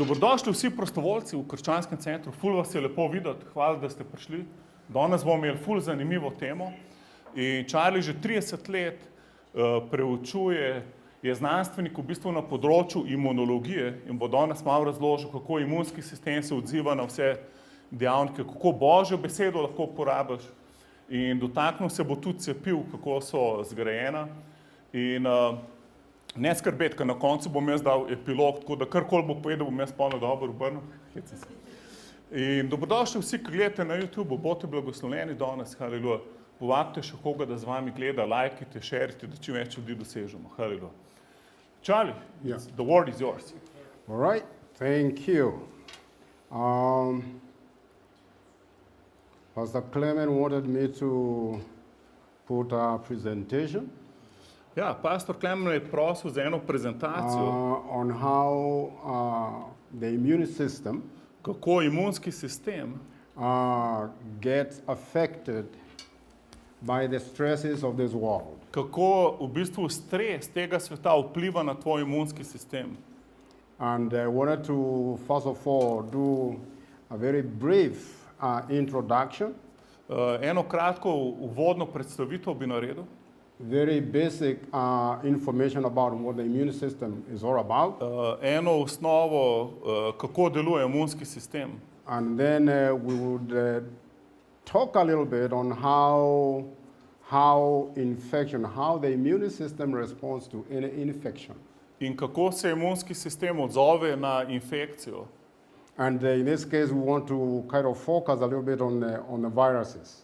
Dobrodošli vsi prostovoljci v Krščanskem centru, ful vas je lepo videti, hvala, da ste prišli. Danes bomo imeli ful zanimivo temo. In Charlie že 30 let preučuje, je znanstvenik v bistvu na področju imunologije in bo danes malo razložil, kako imunski sistem se odziva na vse dejavnike, kako Božjo besedo lahko uporabiš. In dotaknil se bo tudi cepiv, kako so zgrajena. In ne skrbeti, ker na koncu bom jaz dal epilog, tako da karkoli bo povedal, bom jaz polno dobro obrnil. In dobrodošli vsi, ki gledate na YouTube, boste blagoslovljeni danes, haleluja. Povabite še koga, da z vami gleda, lajkite, šerite, da čim več ljudi dosežemo, haleluja. Charlie, the word is yours. All right, thank you. Pastor Clement wanted me to put a presentation. Ja, pastor Clement je prosil za eno prezentacijo. On how the immune system kako imunski sistem gets affected by the stresses of this world. Kako v bistvu stres tega sveta vpliva na tvoj imunski sistem. And I wanted to first of all do a very brief introduction. Eno kratko uvodno predstavitev bi naredil. Very basic information about what the immune system is all about. Eno osnovo, kako deluje imunski sistem. And then we would talk a little bit on how the immune system responds to any infection. In kako se imunski sistem odzove na infekcijo. And in this case, we want to kind of focus a little bit on the viruses.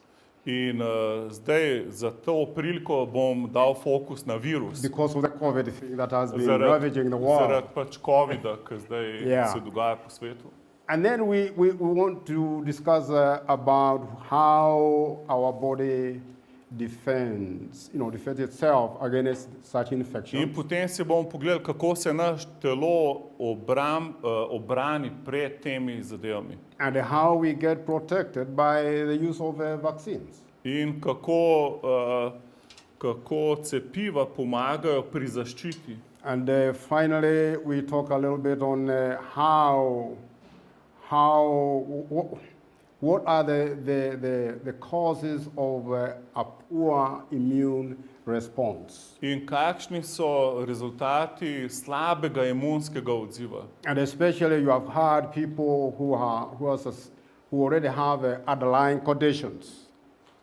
In zdaj za to priliko bom dal fokus na virus. Because of the COVID thing that has been ravaging the world. Zaradi pač COVID-a, ki zdaj se dogaja po svetu. And then we want to discuss about how our body defends itself against such infections. In potem se bomo pogledali, kako se naš telo obrani pred temi zadevami. And how we get protected by the use of vaccines. In kako cepiva pomagajo pri zaščiti. And finally we talk a little bit on what are the causes of a poor immune response. In kakšni so rezultati slabega imunskega odziva. And especially you have had people who already have underlying conditions.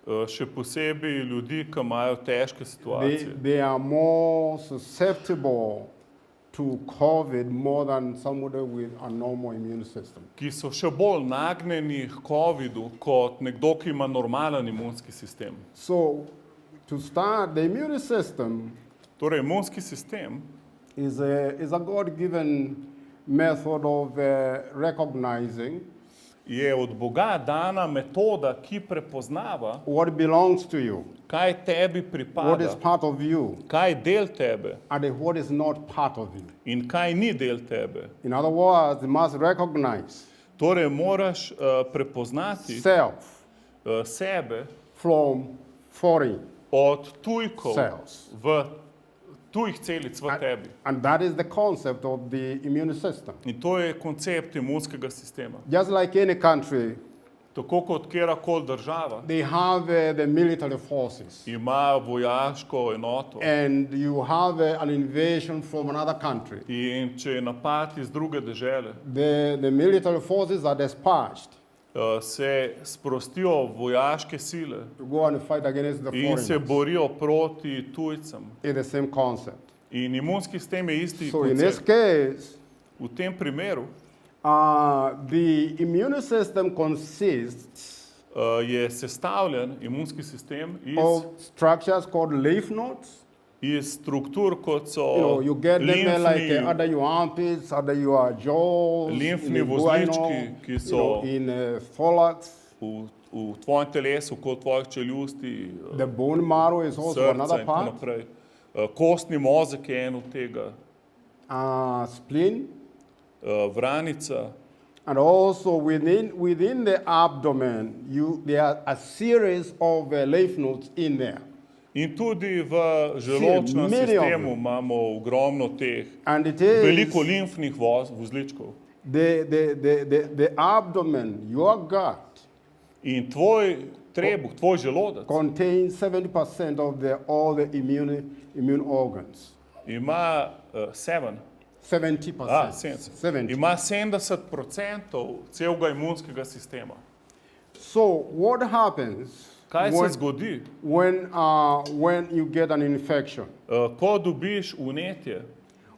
Še posebej ljudi, ki imajo težke situacije. They are more susceptible to COVID more than somebody with a normal immune system. Ki so še bolj nagnjeni k COVID-u kot nekdo, ki ima normalen imunski sistem. So, to start, the immune system torej, imunski sistem is a God-given method of recognizing je od Boga dana metoda, ki prepoznava what belongs to you, kaj tebi pripada, what is part of you, kaj del tebe and what is not part of you. In kaj ni del tebe. In other words, you must recognize torej, moraš prepoznati sebe from foreign od tujkov cells. V tujih celic v tebi. And that is the concept of the immune system. In to je koncept imunskega sistema. Just like any country, tako kot kjerakoli država, they have the military forces. Ima vojaško enoto. And you have an invasion from another country. In če je napad iz druge dežele, the military forces are dispatched. Se sprostijo vojaške sile to go and fight against the in se borijo proti tujcem. It's the same concept. In imunski sistem je isti so koncept. In this case, v tem primeru the immune system consists je sestavljen imunski sistem of structures called lymph nodes. iz struktur, kot so You get them there like limfni, under your armpits, under your jaws, limfni in the vozlički, ki so in thorax. v tvojem telesu, kot tvojih čeljusti, The bone marrow is also srca another in tako part. naprej. Kostni mozek je en od tega, Spleen. vranica. And also within the abdomen, there are a series of lymph nodes in there. In tudi v želodčnem many of sistemu them. imamo ogromno teh, And it is veliko limfnih vozličkov. the abdomen, your gut, In tvoj trebuh, tvoj želodec contains 70% of all the immune organs. ima 70, 70%. ima 70% celega imunskega sistema. So what happens Kaj se zgodi, when you get an infection? ko dobiš vnetje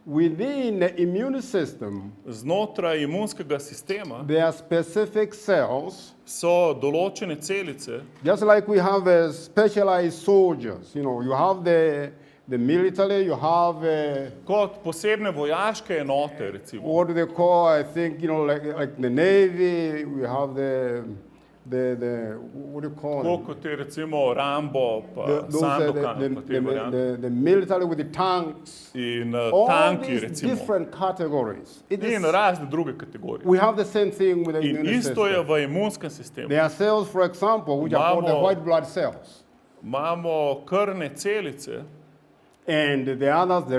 Within the immune system, znotraj imunskega sistema? there are specific cells, So določene celice, just like we have specialized soldiers. You have the military, you have kot posebne vojaške enote, recimo. what do they call, I think, like the Navy, we have the what do you call Tako them? kot je recimo Rambo, pa Those are Sandokan, pa te variante. the military with the tanks. In All tanki, these recimo. different categories. In razne druge kategorije. We have the same thing with the In immune isto je system. v imunskem sistemu. There are cells, for example, which are called the Imamo- white blood cells. Imamo krvne celice, And the others, the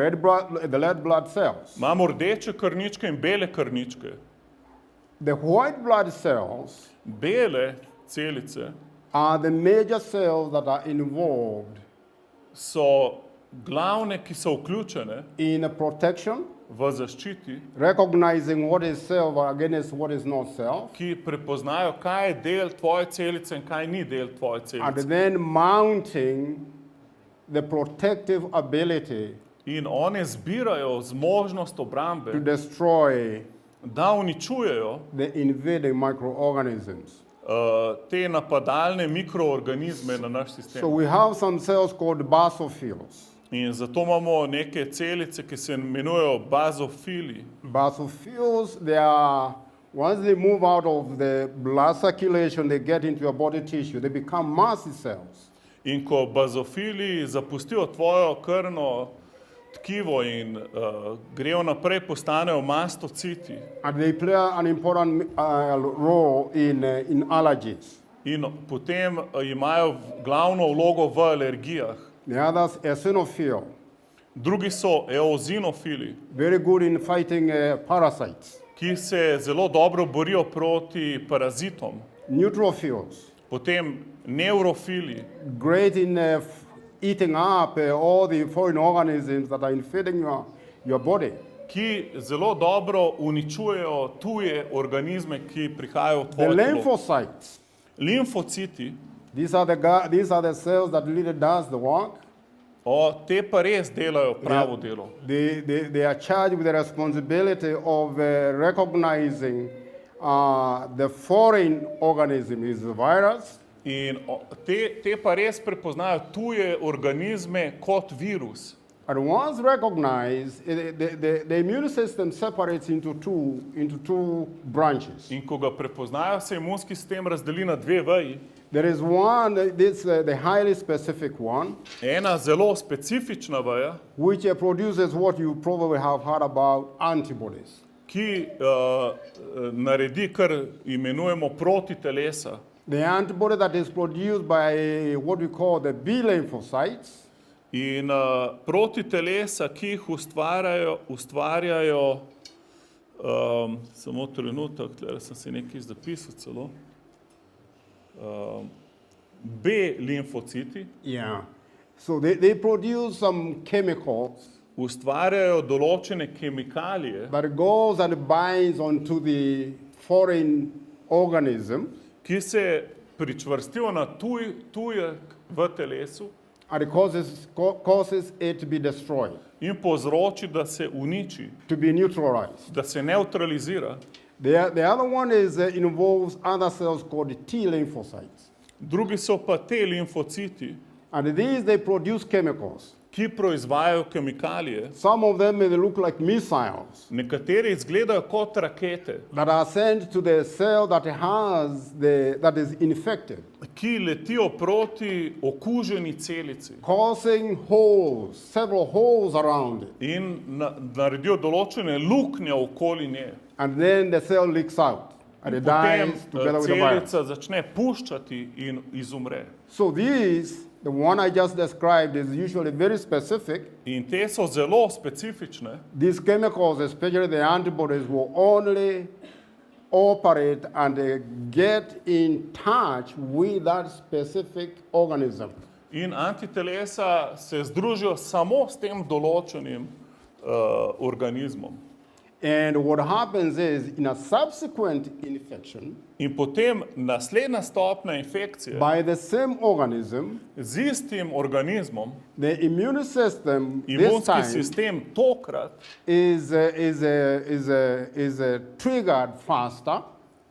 red blood cells. imamo rdeče krvničke in bele krvničke. The white blood cells Bele celice are the major cells that are involved so glavne, ki so vključene in protection, v zaščiti, recognizing what is self against what is not self, ki prepoznajo, kaj je del tvoje celice in kaj ni del tvoje and celice. then mounting the protective ability In one zbirajo zmožnost obrambe, to destroy da uničujejo the invading microorganisms. Te napadalne mikroorganizme na naš So sistem. we have some cells called basophils. In zato imamo neke celice, ki se imenujejo bazofili. Basophils, they are, once they move out of the blood circulation, they get into your body tissue, they become mast cells. In ko bazofili zapustijo tvojo krvno tkivo in grejo naprej, postanejo mastociti. And they play an important role in allergies. In potem imajo glavno vlogo v alergijah. The others, eosinophil, Drugi so eozinofili, very good in fighting parasites. ki se zelo dobro borijo proti parazitom. Neutrophils, Potem neurofili, great in eating up all the foreign organisms that are invading your body. ki zelo dobro uničujejo tuje organizme, ki prihajajo v The tvoje telo. lymphocytes, Limfociti, these are the cells that really does the work. te pa res delajo pravo delo. They are charged with the responsibility of recognizing the foreign organism is the virus. In te pa res prepoznajo tuje organizme kot virus. And once recognized, the immune system separates into two branches. In ko ga prepoznajo, se imunski sistem razdeli na dve veji. There is one, the highly specific one, Ena zelo specifična veja, which produces what you probably have heard about, antibodies. ki naredi, kar imenujemo protitelesa. The antibody that is produced by what we call the B lymphocytes. In protitelesa, ki jih ustvarjajo samo trenutek, tukaj sem si nekaj zapisal celo, B limfociti Yeah. So they produce some chemicals ustvarjajo določene kemikalije, that goes and binds onto the foreign organism ki se pričvrstijo na tujek v telesu and it causes it to be destroyed, in povzroči, da se uniči, to be neutralized. da se neutralizira. The other one is involves other cells called T lymphocytes. Drugi so pa te limfociti, And these, they produce chemicals. ki proizvajajo kemikalije. Some of them may look like missiles Nekateri izgledajo kot rakete, that are sent to the cell that is infected, ki letijo proti okuženi celici causing holes, several holes around it. in naredijo določene luknje okoli nje. And then the cell leaks out and it Potem dies together with the virus. celica začne puščati in izumre. So these, the one I just described, is usually very specific. In te so zelo specifične. These chemicals, especially the antibodies, will only operate and get in touch with that specific organism. In antitelesa se združijo samo s tem določenim organizmom. And what happens is, in a subsequent infection, In potem naslednja stopnja infekcije by the same organism, z istim organizmom, the immune system this imunski time sistem tokrat is triggered faster,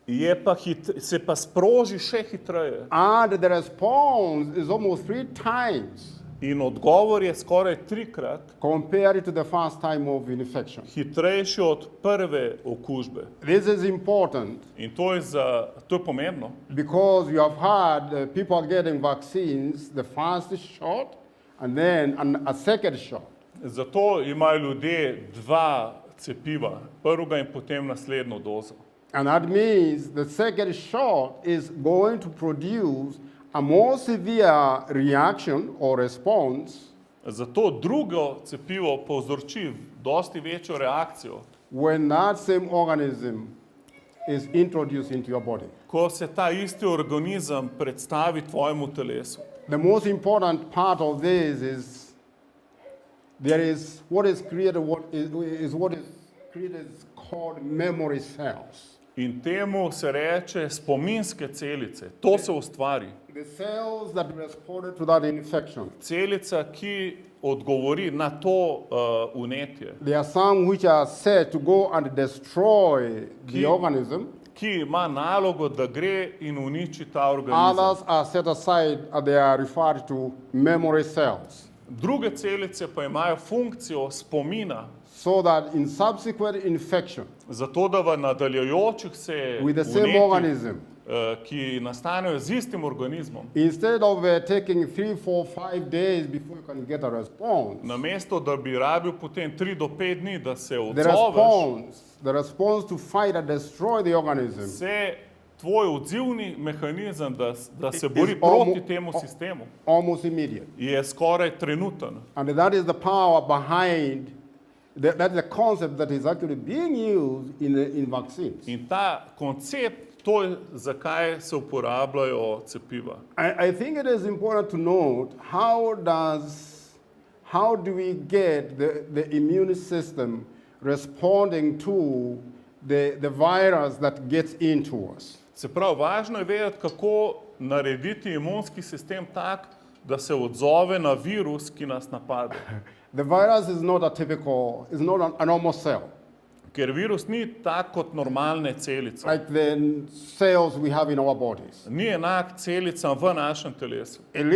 je pa se pa sproži še hitreje. and the response is almost 3 times In odgovor je skoraj 3-krat compared to the first time of infection. hitrejši od prve okužbe. This is important In to je pomembno, because you have had people getting vaccines, the first shot and then a second shot. zato imajo ljudje 2 cepiva, prvega in potem naslednjo dozo. And that means the second shot is going to produce a more severe reaction or response Zato drugo cepivo povzroči dosti večjo reakcijo, when that same organism is introduced into your body. ko se ta isti organizem predstavi tvojemu telesu. The most important part of this is there is what is created called memory cells. In temu se reče spominske celice. To se ustvari. The cells that responded to that infection. Celica, ki odgovori na to vnetje, There are some which are set to go and destroy the organism. ki ima nalogo, da gre in uniči ta organizem. Others are set aside and they are referred to memory cells. Druge celice pa imajo funkcijo spomina, So that in subsequent infection zato da v nadaljujočih se with the same vnetjih, organism, ki nastanejo z istim organizmom, instead of taking 3, 4, 5 days before you can get a response, namesto da bi rabil potem 3 do 5 dni, da se odzoveš, the response to fight and destroy the organism se tvoj odzivni mehanizem, da se is bori proti temu sistemu, almost immediate. je skoraj trenuten. And that is the power behind, that's the concept that is actually being used in vaccines. In ta koncept, to je zakaj se uporabljajo cepiva. I think it is important to note how do we get the immune system responding to the virus that gets into us. Se pravi, važno je vedeti, kako narediti imunski sistem tak, da se odzove na virus, ki nas napade. The virus is not a normal cell, Ker virus ni tak kot normalne celice. like the cells we have in our bodies. Ni enak celicam v našem telesu. It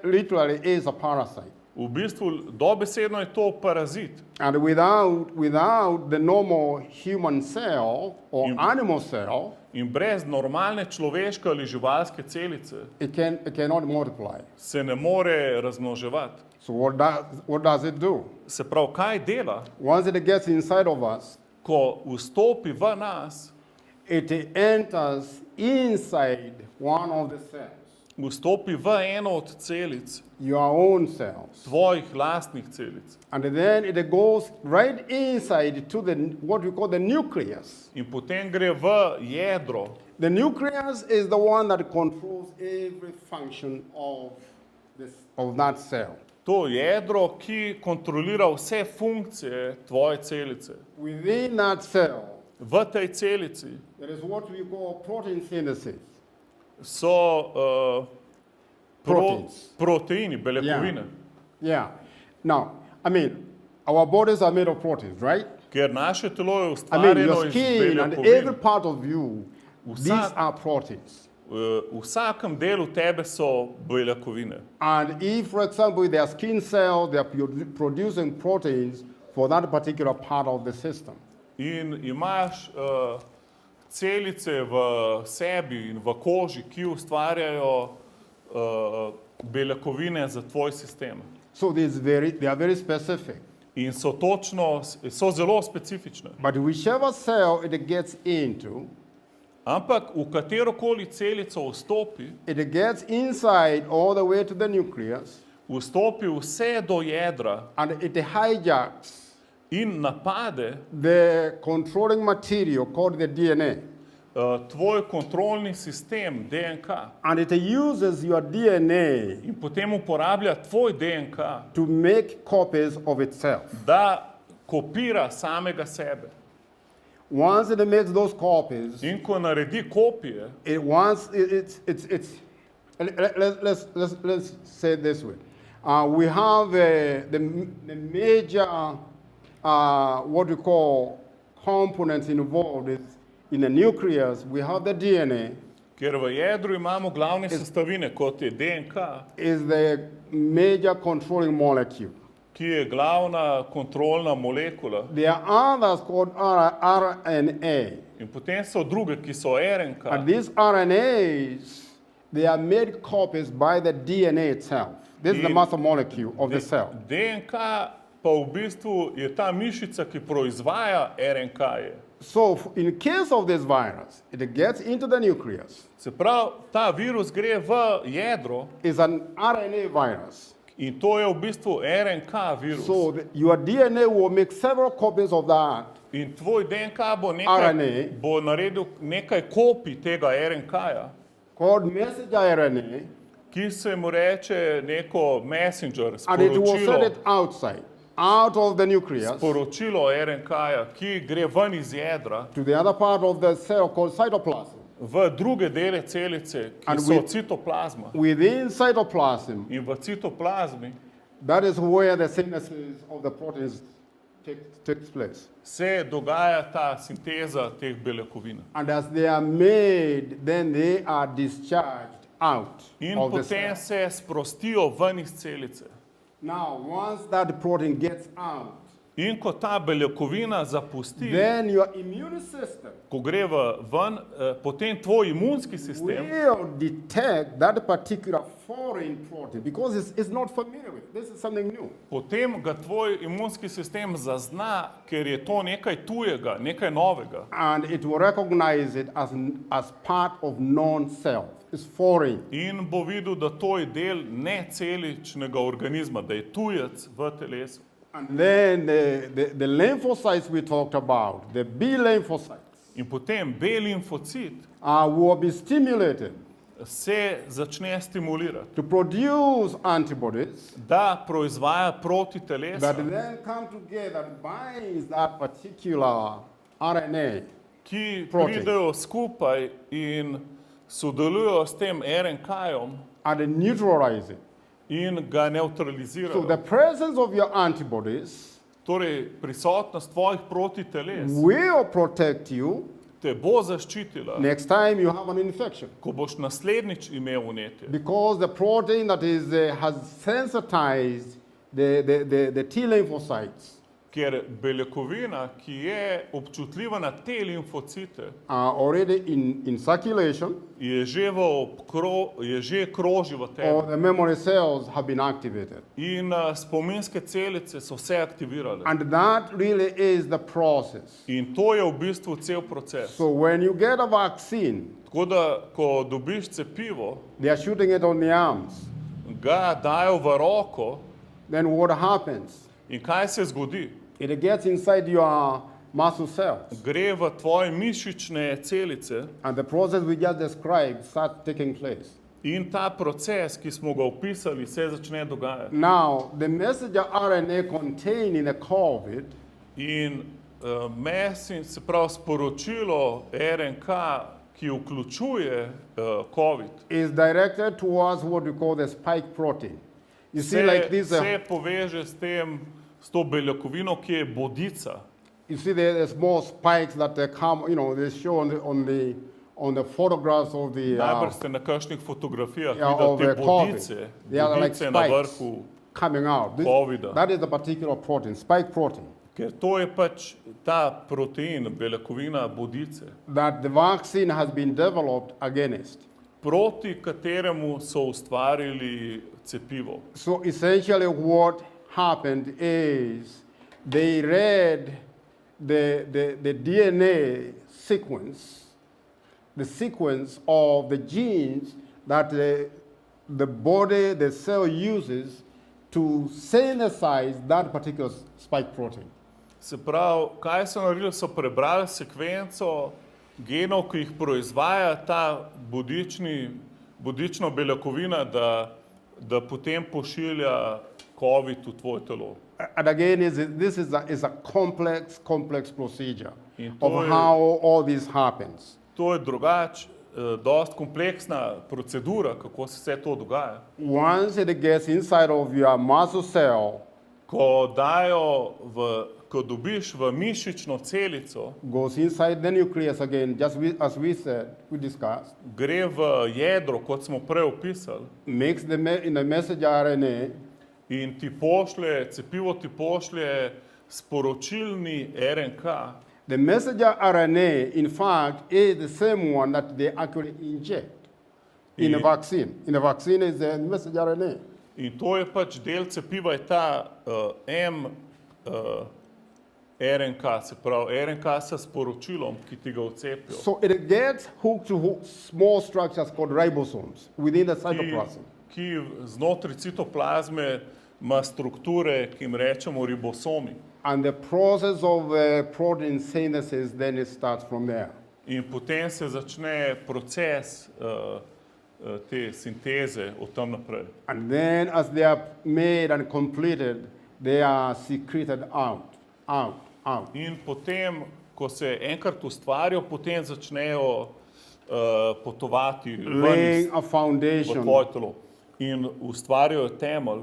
literally is a parasite. V bistvu dobesedno je to parazit. And without the normal human cell or animal cell, In brez normalne človeške ali živalske celice it cannot multiply. se ne more razmnoževati. So what does it do? Se pravi, kaj dela? Once it gets inside of us, Ko vstopi v nas, it enters inside one of the cells, vstopi v eno od celic, your own cells. tvojih lastnih celic. And then it goes right inside to what we call the nucleus. In potem gre v jedro. The nucleus is the one that controls every function of that cell. To jedro, ki kontrolira vse funkcije tvoje celice. Within that cell, V tej celici there is what we call protein synthesis. so Proteins. proteini, beljakovine. Yeah. Now, I mean, our bodies are made of proteins, right? Ker naše telo je I mean, ustvarjeno your iz skin and beljakovin. every part of you, these are proteins. v vsakem delu tebe so beljakovine. And if, for example, their skin cells, they are producing proteins for that particular part of the system. In imaš celice v sebi in v koži, ki ustvarjajo beljakovine za tvoj sistem. So they are very specific. In so zelo specifične. But whichever cell it gets into, ampak v katerokoli celico vstopi, it gets inside all the way to the nucleus, vstopi vse do jedra and it hijacks in napade the controlling material called the DNA. Tvoj kontrolni sistem, DNK. And it uses your DNA in potem uporablja tvoj DNK, to make copies of itself. da kopira samega sebe. Once it makes those copies, In ko naredi kopije, let's say it this way. We have the major, what we call components involved in the nucleus. We have the DNA. ker v jedru imamo glavne sestavine, kot je DNK, Is the major controlling molecule. ki je glavna kontrolna molekula. There are others called RNA. In potem so druge, ki so RNK. And these RNAs, they are made copies by the DNA itself. This is the master molecule of the cell. DNK pa v bistvu je ta mišica, ki proizvaja RNK-je. So in case of this virus, it gets into the nucleus. Se pravi, ta virus gre v jedro It's an RNA virus. in to je v bistvu RNK virus. So your DNA will make several copies of that. In tvoj DNK RNA. bo naredil nekaj kopij tega RNK-ja, Called messenger RNA, ki se mu reče neko messenger, and it will send it outside, out of the nucleus, sporočilo RNK-ja, ki gre ven iz jedra to the other part of the cell called cytoplasm. v druge dele celice, ki And so with- citoplazma. Within cytoplasm, In v citoplazmi that is where the synthesis of the proteins takes place. se dogaja ta sinteza teh beljakovin. And as they are made, then they are discharged out In of the potem cell. se sprostijo ven iz celice. Now, once that protein gets out, In ko ta beljakovina zapusti, then your immune system ko gre ven, potem tvoj imunski sistem will detect that particular foreign protein because it's not familiar with it. This is something new. potem ga tvoj imunski sistem zazna, ker je to nekaj tujega, nekaj novega. And it will recognize it as part of non-self. It's foreign. In bo videl, da to je del neceličnega organizma, da je tujec v telesu. And then the lymphocytes we talked about, the B lymphocytes, In potem B limfocit will be stimulated se začne stimulirati, to produce antibodies da proizvaja proti that telesa, then come together and binds that particular RNA. ki Proti. pridejo skupaj in sodelujo s tem RNK-jem And neutralize it. in ga So neutralizirajo. the presence of your antibodies Torej, prisotnost tvojih protiteles will protect you te bo zaščitila, next time you have an infection. ko boš naslednjič imel vnetje. Because the protein that has sensitized the T lymphocytes Ker beljakovina, ki je občutljiva na te limfocite, are already in circulation, je že kroži v or tebi. the memory cells have been activated. In spominske celice so se aktivirale. And that really is the process. In to je v bistvu cel proces. So when you get a vaccine, Tako da, ko dobiš cepivo, they are shooting it on the arms. ga dajo v roko Then what happens? in kaj se zgodi? It gets inside your muscle cells. Gre v tvoje mišične celice And the process we just described starts taking place. in ta proces, ki smo ga opisali, se začne dogajati. Now, the messenger RNA contained in the COVID In se pravi sporočilo RNK, ki vključuje COVID, is directed towards what we call the spike protein. You see, like this, se poveže s to beljakovino, ki je bodica. you see the small spikes that they come, they show on the photographs of the Najbrž ste na kakšnih fotografijah yeah, videli of te the COVID. bodice, They are like bodice na spikes vrhu, coming out. Covida. That is the particular protein, spike protein, ker to je pač ta protein, beljakovina bodice, that the vaccine has been developed against. proti kateremu so ustvarili cepivo. So essentially what happened is they read the DNA sequence, the sequence of the genes that the body, the cell uses to synthesize that particular spike protein. Se pravi, kaj so naredili, so prebrali sekvenco genov, ki jih proizvaja ta bodična beljakovina, da potem pošilja COVID v tvoje telo. And again, this is a complex procedure In of to je- how all this happens. To je drugače, dosti kompleksna procedura, kako se vse to dogaja. Once it gets inside of your muscle cell, Ko dobiš v mišično celico, goes inside the nucleus again, just as we said, we discussed, gre v jedro, kot smo prej opisali, makes in the messenger RNA, in cepivo ti pošlje sporočilni RNK. the messenger RNA, in fact, is the same one that they actually inject in a Yeah. vaccine. In a vaccine is the messenger RNA. In to je pač del cepiva, je ta RNK, se pravi RNK s sporočilom, ki ti ga vcepijo. So it gets hooked to small structures called ribosomes within the Ki, cytoplasm. ki znotraj citoplazme ima strukture, ki jim rečemo ribosomi. And the process of protein synthesis then it starts from there. In potem se začne proces te sinteze od tam naprej. And then as they are made and completed, they are secreted out. In potem, ko se enkrat ustvarijo, potem začnejo potovati ven Laying a v foundation. tvoje telo in ustvarjajo temelj.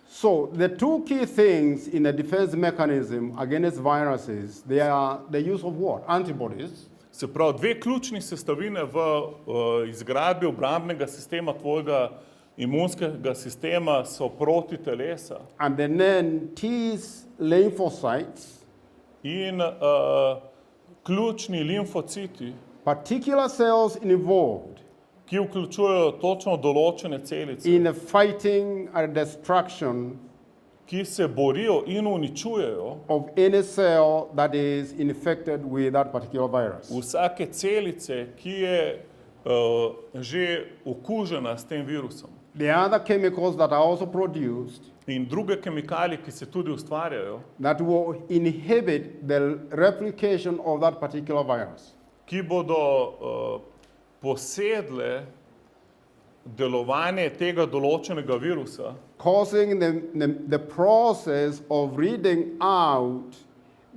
So the two key things in the defense mechanism against viruses, they are the use of what? Antibodies. Se pravi, dve ključni sestavine v izgradbi obrambnega sistema, tvojega imunskega sistema, so protitelesa And then T lymphocytes, in ključni limfociti, particular cells involved ki vključujejo točno določene celice, in the fighting and destruction ki se borijo in uničujejo of any cell that is infected with that particular virus. vsake celice, ki je že okužena s tem virusom. The other chemicals that are also produced In druge kemikalije, ki se tudi ustvarjajo, that will inhibit the replication of that particular virus. ki bodo posedle delovanje tega določenega virusa, Causing the process of reading out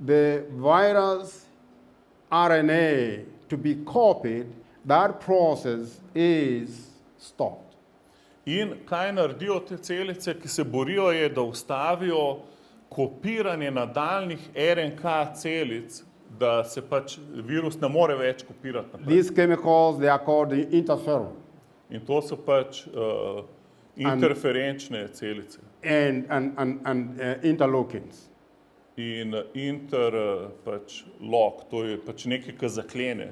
the virus RNA to be copied, that process is stopped. in kaj naredijo te celice, ki se borijo, je, da ustavijo kopiranje nadaljnih RNK celic, da se pač virus ne more več kopirati naprej. These chemicals, they are called the interferon In to so pač interferenčne celice and interleukins. in pač lock, to je pač nekaj, ki zaklene.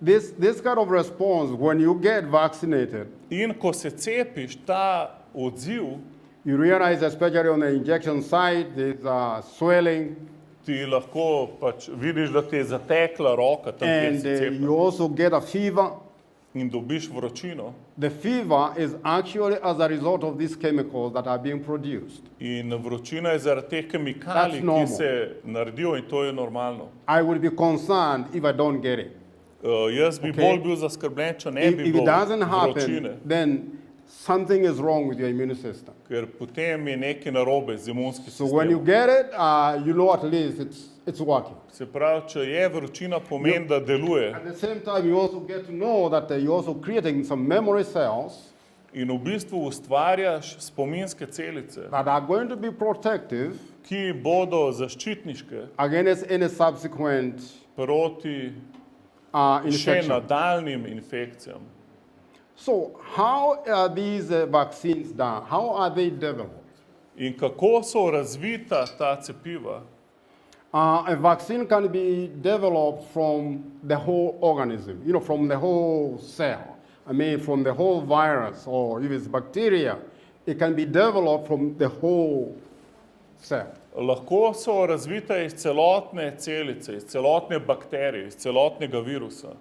This kind of response, when you get vaccinated, In ko se cepiš, ta odziv, you realize, especially on the injection site, there's swelling, ti lahko pač vidiš, da ti je zatekla roka tam, kjer and si cepljen, you also get a fever. in dobiš vročino. The fever is actually as a result of these chemicals that are being produced. In vročina je zaradi teh kemikalij, That's normal. ki se naredijo, in to je normalno. I will be concerned if I don't get it. Jaz bi Okay. bolj bil zaskrbljen, če ne If bi it bilo doesn't vročine, happen, then something is wrong with your immune system. ker potem je nekaj narobe z imunskim So when you sistemom. get it, you know at least it's working. Se pravi, če je vročina, pomeni, da deluje. At the same time, you also get to know that you're also creating some memory cells In v bistvu ustvarjaš spominske celice, that are going to be protective ki bodo zaščitniške against any subsequent proti še infection. nadaljnim infekcijam. So how are these vaccines done? How are they developed? In kako so razvita ta cepiva? A vaccine can be developed from the whole organism, from the whole cell. I mean, from the whole virus, or if it's bacteria, it can be developed from the whole cell. Lahko so razvita iz celotne celice, iz celotne bakterije, iz celotnega virusa.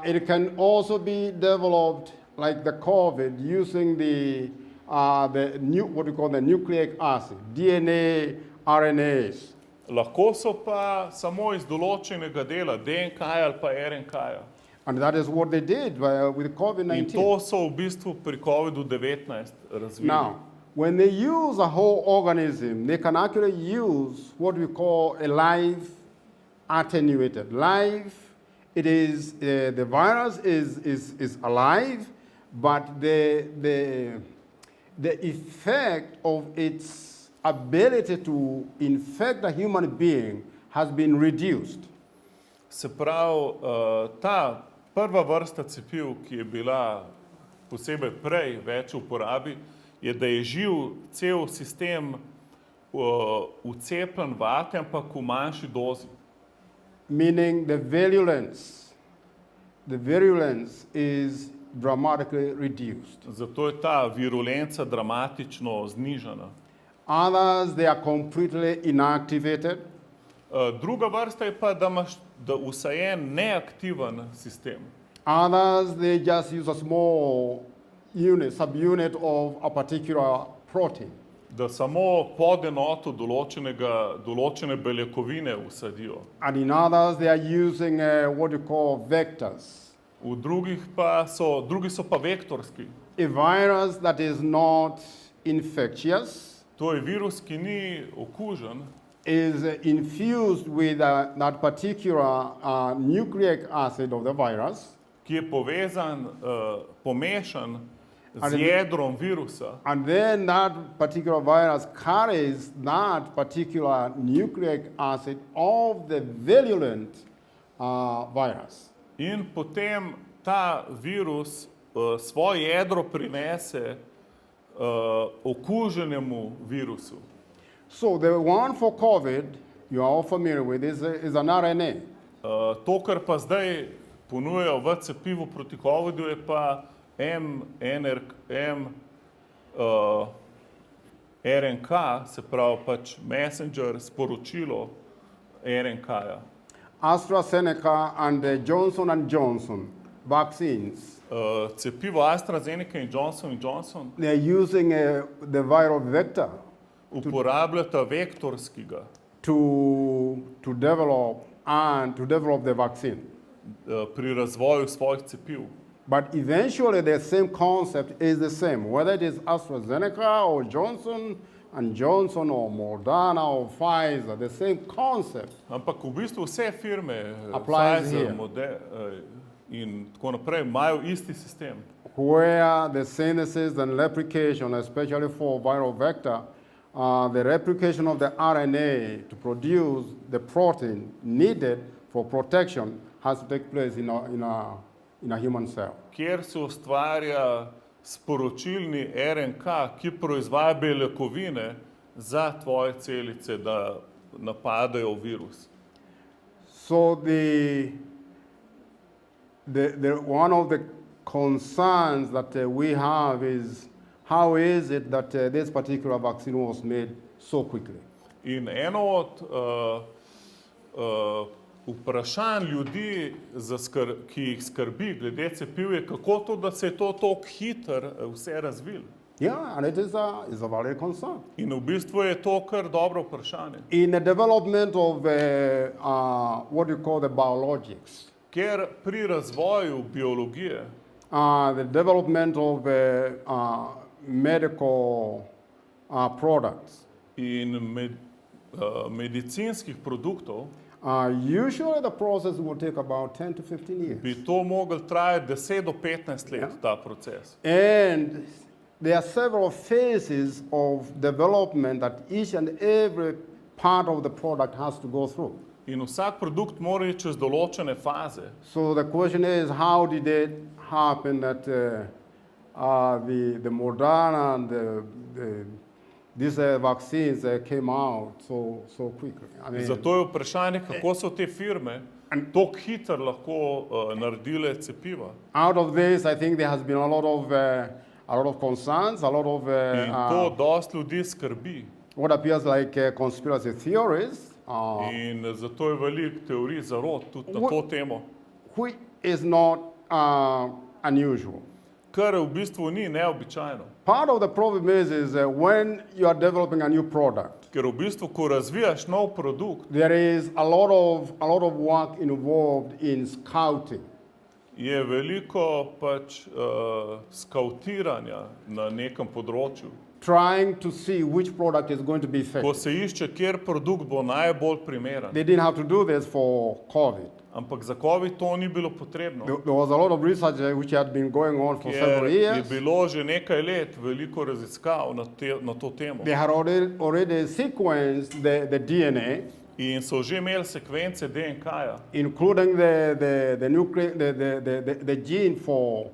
It can also be developed like the COVID using the what we call the nucleic acid, DNA, RNAs. Lahko so pa samo iz določenega dela, DNK ali pa RNK-ja. And that is what they did with In COVID-19. to so v bistvu pri COVID-19 razvili. Now, when they use a whole organism, they can actually use what we call a live attenuated. Live, it is, the virus is alive, but the effect of its ability to infect a human being has been reduced. Se pravi, ta prva vrsta cepiv, ki je bila posebej prej več v uporabi, je, da je živ cel sistem vcepljen vate, ampak v manjši dozi. Meaning the virulence is dramatically reduced. Zato je ta virulenca dramatično znižana. Others, they are completely inactivated. Druga vrsta je pa, da imaš vsajen neaktiven sistem. Others, they just use a small subunit of a particular protein. Da samo podenoto določene beljakovine vsadijo. And in others, they are using what you call vectors. V drugi so pa vektorski. A virus that is not infectious To je virus, ki ni okužen, is infused with that particular nucleic acid of the virus. ki je pomešan z jedrom virusa. And then that particular virus carries that particular nucleic acid of the virulent virus. In potem ta virus svoje jedro prinese okuženemu virusu. So the one for COVID, you are all familiar with, is an RNA. To, kar pa zdaj ponujajo v cepivu proti COVID-u, je pa RNK, se pravi pač messenger, sporočilo RNK-ja. AstraZeneca and the Johnson & Johnson vaccines, Cepivo AstraZeneca in Johnson, they are using the viral vector uporabljata vektorskega to develop the vaccine. Pri razvoju svojih cepiv. But eventually the same concept is the same, whether it is AstraZeneca or Johnson & Johnson or Moderna or Pfizer, the same concept. Ampak v bistvu vse firme, Applies Pfizer, here. Moderna in tako naprej, imajo isti sistem. Where the synthesis and replication, especially for viral vector, the replication of the RNA to produce the protein needed for protection has to take place in a human cell. Kjer se ustvarja sporočilni RNK, ki proizvaja beljakovine za tvoje celice, da napadajo virus. So one of the concerns that we have is how is it that this particular vaccine was made so quickly? In eno od vprašanj ljudi, ki jih skrbi glede cepiv, je kako to, da se je to tako hitro vse razvilo. Yeah, and it is a valid concern. In v bistvu je to kar dobro vprašanje. In the development of what you call the biologics, Ker pri razvoju biologije, the development of medical products, in medicinskih produktov, usually the process will take about 10 to 15 years. bi to moglo trajati 10 do 15 let, ta proces. And there are several phases of development that each and every part of the product has to go through. In vsak produkt mora iti čez določene faze. So the question is, how did it happen that the Moderna and these vaccines came out so quickly? I mean, Zato je vprašanje, kako so te firme tako hitro lahko naredile cepiva. out of this, I think there has been a lot of concerns, a lot of In to dosti ljudi skrbi. what appears like conspiracy theories, In zato je veliko teorij zarot tudi na to temo. which is not unusual. Kar v bistvu ni neobičajno. Part of the problem is when you are developing a new product, Ker v bistvu, ko razvijaš nov produkt, there is a lot of work involved in scouting. je veliko pač skautiranja na nekem področju. Trying to see which product is going to be Ko effective. se išče, kjer produkt bo najbolj primeren. They didn't have to do this for COVID. Ampak za COVID to ni bilo potrebno. There was a lot of research which had been going on for Ker several je years. bilo že nekaj let veliko raziskav na to temo. They had already sequenced the DNA, In so že imeli sekvence DNK-ja, including the gene for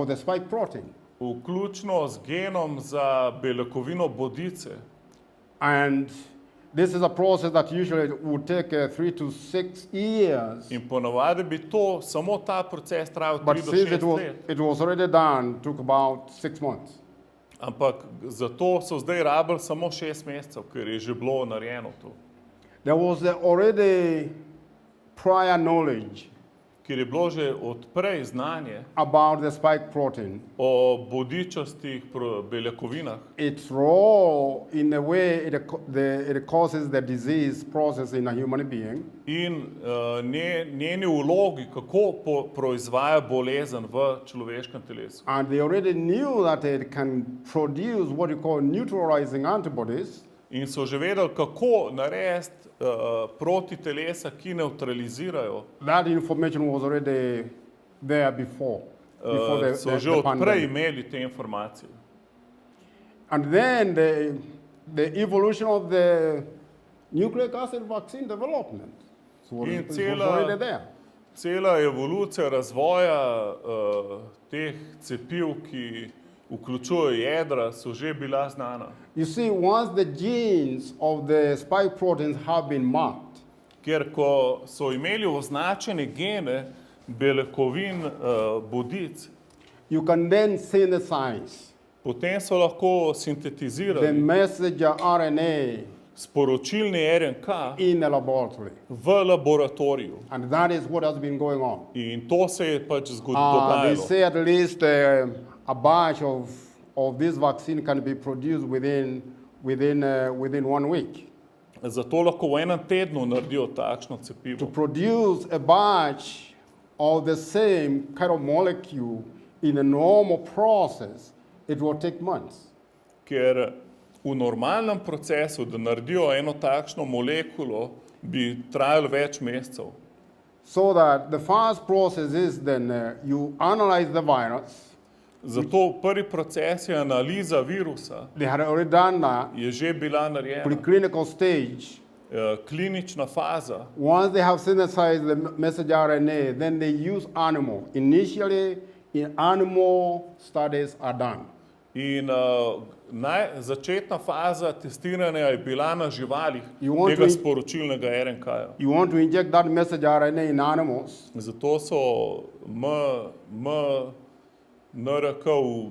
the spike protein. vključno z genom za beljakovino bodice. And this is a process that usually would take 3 to 6 years. In ponavadi bi samo ta proces trajal 3 But do since 6 let. it was already done, took about 6 months. Ampak zato so zdaj rabili samo 6 mesecev, ker je že bilo narejeno to. There was already prior knowledge Ker je bilo že odprej znanje about the spike protein, o bodičastih beljakovinah its role in the way it causes the disease process in a human being, in njeni vlogi, kako proizvaja bolezen v človeškem telesu. and they already knew that it can produce what you call neutralizing antibodies, In so že vedeli, kako narediti proti telesa, ki neutralizirajo. that information was already there before So že the odprej pandemic. imeli te informacije. And then the evolution of the nucleic acid vaccine development. So In it was already there. Cela evolucija razvoja teh cepiv, ki vključujejo jedra, so že bila znana. You see, once the genes of the spike proteins have been marked, Ker ko so imeli označene gene beljakovin bodic, you can then synthesize potem so lahko the sintetizirali messenger RNA sporočilni RNK in the laboratory. v laboratoriju. And that is what has been going on. In to se je pač They dogajalo. say at least a batch of this vaccine can be produced within 1 week. Zato lahko v enem tednu naredijo takšno To cepivo. produce a batch of the same kind of molecule in a normal process, it will take months. Ker v normalnem procesu, da naredijo eno takšno molekulo, bi trajalo več mesecev. So that the first process is then you analyze the virus. Zato prvi proces je analiza virusa, They had already done that, je že bila narejena. preclinical stage. Klinična faza. Once they have synthesized the messenger RNA, then they use animal. Initially, animal studies are done. In začetna faza testiranja je bila na živalih You want tega to- sporočilnega RNK-ja. You want to inject that messenger RNA in animals, Zato so NRK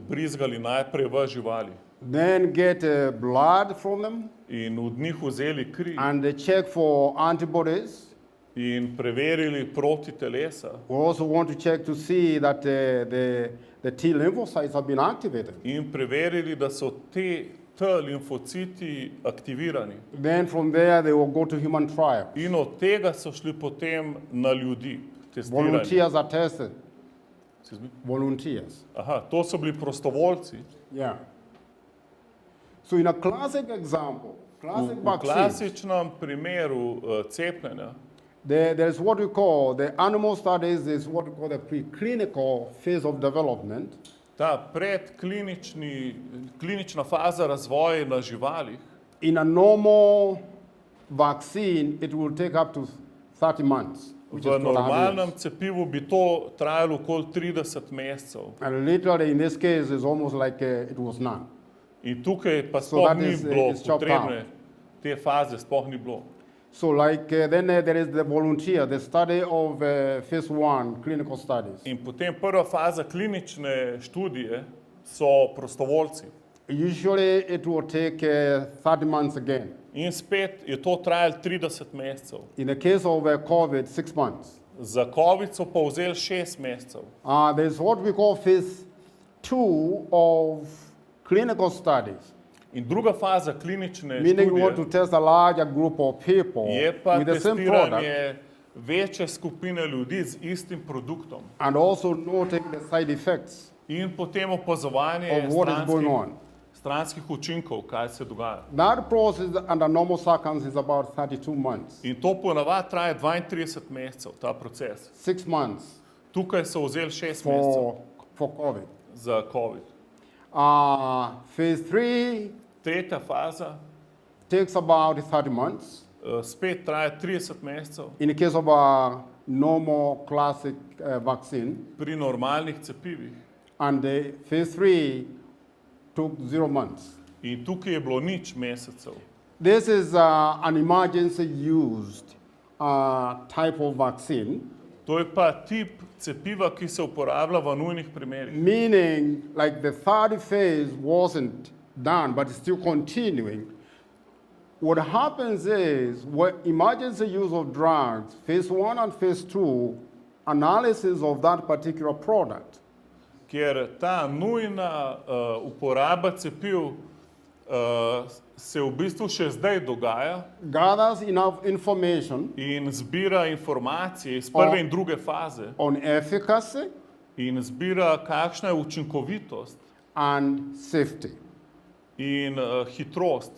vbrizgali najprej v živali then get blood from them, in od njih vzeli kri and they check for antibodies. in preverili proti telesa We also want to check to see that the T lymphocytes have been activated. in preverili, da so T limfociti aktivirani. Then from there, they will go to human trials. In od tega so šli potem na ljudi testiranje. Volunteers are tested. Excuse me? Volunteers. Aha, to so bili prostovoljci. Yeah. So in a classic example, classic V vaccine, klasičnem primeru cepljenja there is what we call the animal studies is what we call the preclinical phase of development. ta klinična faza razvoja na živalih In a normal vaccine, it will take up to 30 months. Which V is 2.5 normalnem years. cepivu bi to trajalo okoli 30 mesecev. And literally in this case, it's almost like it was none. In tukaj pa So sploh that ni is, bilo is chopped potrebne, te faze sploh ni bilo. So like then there is the volunteer, the study of phase 1, clinical studies. In potem prva faza klinične študije so prostovoljci. Usually it will take 30 months again. In spet je to trajalo 30 mesecev. In the case of COVID, 6 months. Za COVID so pa vzeli 6 mesecev. There's what we call phase 2 of clinical studies, In druga faza klinične meaning we want to študije test a larger group of people je pa with the same product testiranje večje skupine ljudi z istim produktom. and also noting the side effects In potem opazovanje of what is going on. stranskih učinkov, kaj se dogaja. That process under normal circumstances is about 32 months, In to ponavadi traja 32 mesecev, ta proces. 6 months Tukaj so vzeli 6 mesecev for COVID. za COVID. Phase 3 Tretja faza takes about 30 months. spet traja 30 mesecev. In the case of a normal classic vaccine, Pri normalnih cepivih. and the phase 3 took 0 months. In tukaj je bilo nič mesecev. This is an emergency used type of vaccine, To je pa tip cepiva, ki se uporablja v nujnih primerih. meaning like the third phase wasn't done, but it's still continuing. What happens is, what emergency use of drugs, phase 1 and phase 2, analysis of that particular product, Ker ta nujna uporaba cepiv se v bistvu še zdaj dogaja gathers enough information in zbira informacije iz prve in druge faze on efficacy in zbira, kakšna je učinkovitost and safety. in hitrost.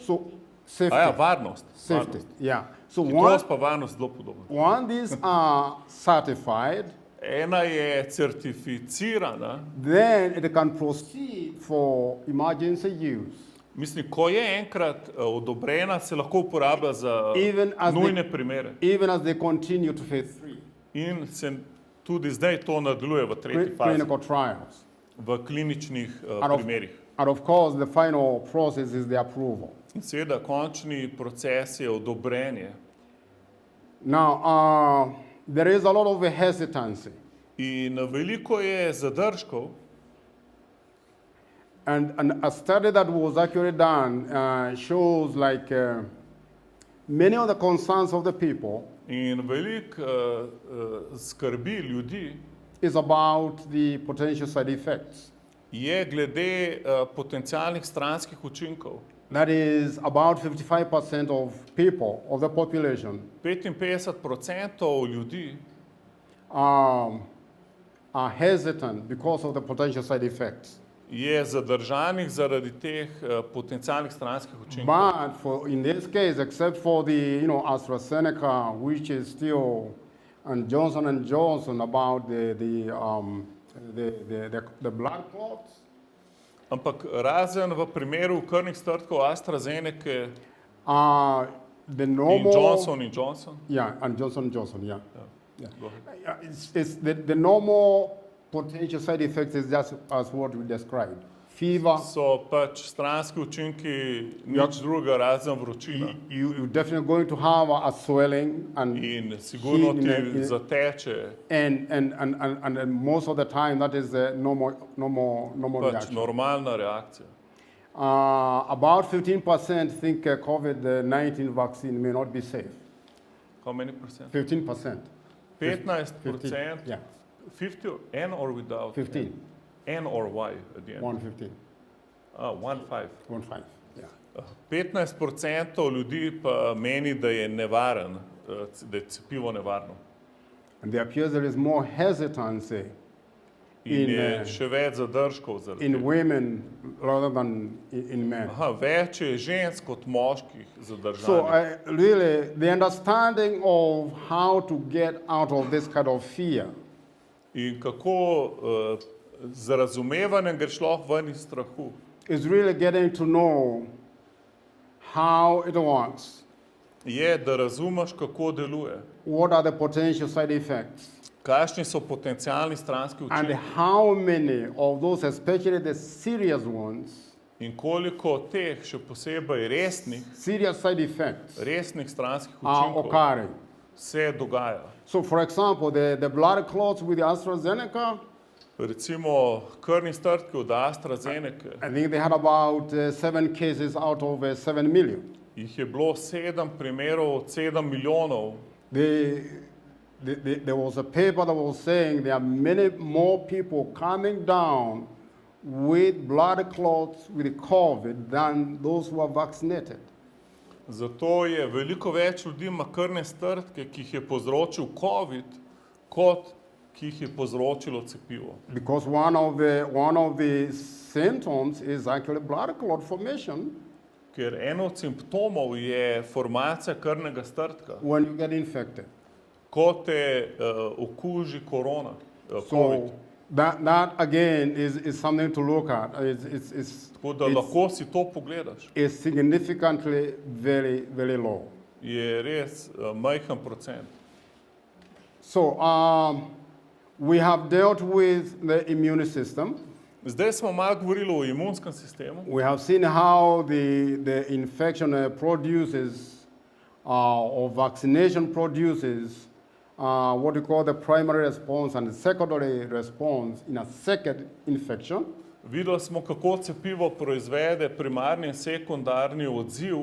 So safety. Varnost. Safety, Varnost. yeah. So Hitrost pa varnost zelo podobno. one these are certified, Ena je certificirana, then it can proceed for emergency use. mislim, ko je enkrat odobrena, se lahko uporablja za Even as nujne they- primere. Even as they continue to phase 3, In se tudi zdaj to nadaljuje v tretji fazi, clinical trials. v kliničnih Out of- primerih. And of course, the final process is the approval. In seveda, končni proces je odobrenje. Now, there is a lot of hesitancy. In veliko je zadržkov, And a study that was actually done shows like many of the concerns of the people in veliko skrbi ljudi is about the potential side effects. je glede potencialnih stranskih učinkov. That is about 55% of people, of the population, 55% ljudi are hesitant because of the potential side effects. je zadržanih zaradi teh potencialnih stranskih učinkov. But in this case, except for the AstraZeneca, which is still, and Johnson & Johnson about the blood clots, Ampak razen v primeru krvnih strdkov AstraZeneca the in normal, Johnson. yeah, and Johnson & Johnson, yeah. Go ahead. It's the normal potential side effects is just as what we described. Fever, So pač stranski učinki nič drugega razen vročina. you're definitely going to have a swelling and In sigurno heat ti in zateče, and most of the time that is the normal pač reaction. normalna reakcija. About 15% think COVID-19 vaccine may not be safe. How many percent? 15%. 15%. Yeah, 50 N or without? 15. N or Y at the end? 115. 1,5. 1.5. Yeah. 15% ljudi pa meni, da je nevaren, da je cepivo nevarno. And there appears there is more hesitancy In je še več zadržkov zaradi in tega. women rather than in men. Več je žensk kot moških So zadržanih. really, the understanding of how to get out of this kind of fear In kako z razumevanjem greš lahko ven iz strahu. is really getting to know how it works, je, da razumeš, kako deluje, what are the potential side effects, kakšni so potencialni stranski and učinki how many of those, especially the serious ones, in koliko teh, še posebej serious side effects, resnih stranskih are učinkov occurring. se dogaja. So, for example, the blood clots with the AstraZeneca, Recimo krvni strdki od AstraZeneke, I think they had about 7 cases out of 7 million. jih je bilo 7 primerov od 7 milijonov. There was a paper that was saying there are many more people coming down with blood clots with COVID than those who are vaccinated. Zato je veliko več ljudi ima krvne strdke, ki jih je povzročil COVID, kot ki jih je povzročilo cepivo. Because one of the symptoms is actually blood clot formation Ker eno od simptomov je formacija krvnega strdka, when you get infected. ko te okuži korona, COVID. So that again is something to look at. Tako da lahko si to pogledaš. It's significantly very, very low. Je res majhen procent. So we have dealt with the immune system. Zdaj smo malo govorili o imunskem sistemu. We have seen how the infection produces, or vaccination produces, what we call the primary response and the secondary response in a second infection. Videli smo, kako cepivo proizvede primarni in sekundarni odziv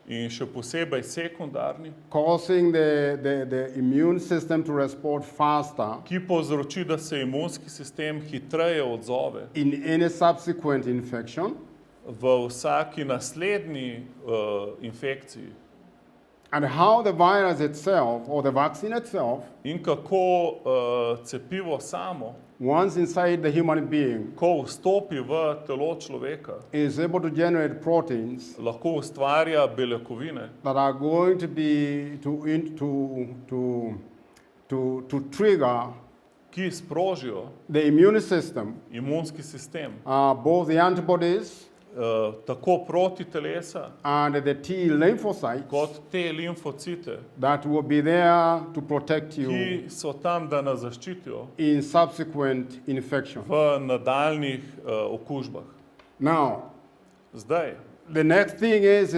in še posebej sekundarni, Causing the immune system to respond faster ki povzroči, da se imunski sistem hitreje odzove in any subsequent infection. v vsaki naslednji infekciji. And how the virus itself, or the vaccine itself, In kako cepivo samo, once inside the human being, ko vstopi v telo človeka, is able to generate proteins lahko ustvarja beljakovine, that are going to be to trigger ki sprožijo the immune system, imunski sistem, both the antibodies tako proti telesa, and the T lymphocytes kot te limfocite, that will be there to protect you ki so tam, da nas zaščitijo in subsequent infections. v nadaljnih okužbah. Now, Zdaj, the next thing is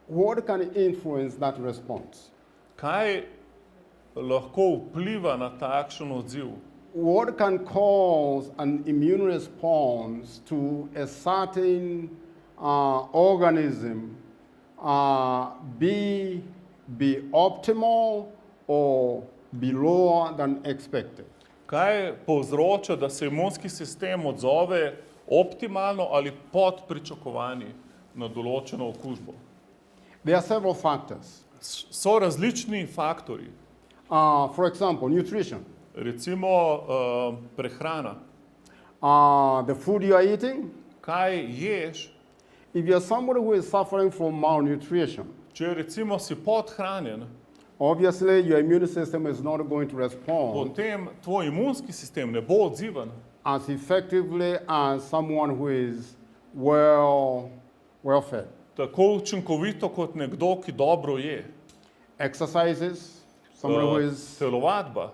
what can influence that response? kaj lahko vpliva na takšen odziv? What can cause an immune response to a certain organism be optimal or be lower than expected? Kaj povzroča, da se imunski sistem odzove optimalno ali pod pričakovanji na določeno okužbo? There are several factors. So različni faktorji, For example, nutrition. recimo prehrana. The food you are eating. Kaj ješ, If you're somebody who is suffering from malnutrition, če recimo si podhranjen, obviously your immune system is not going to respond potem tvoj imunski sistem ne bo odziven as effectively as someone who is well fed. tako učinkovito kot nekdo, ki dobro je. Exercises, somebody who is Telovadba.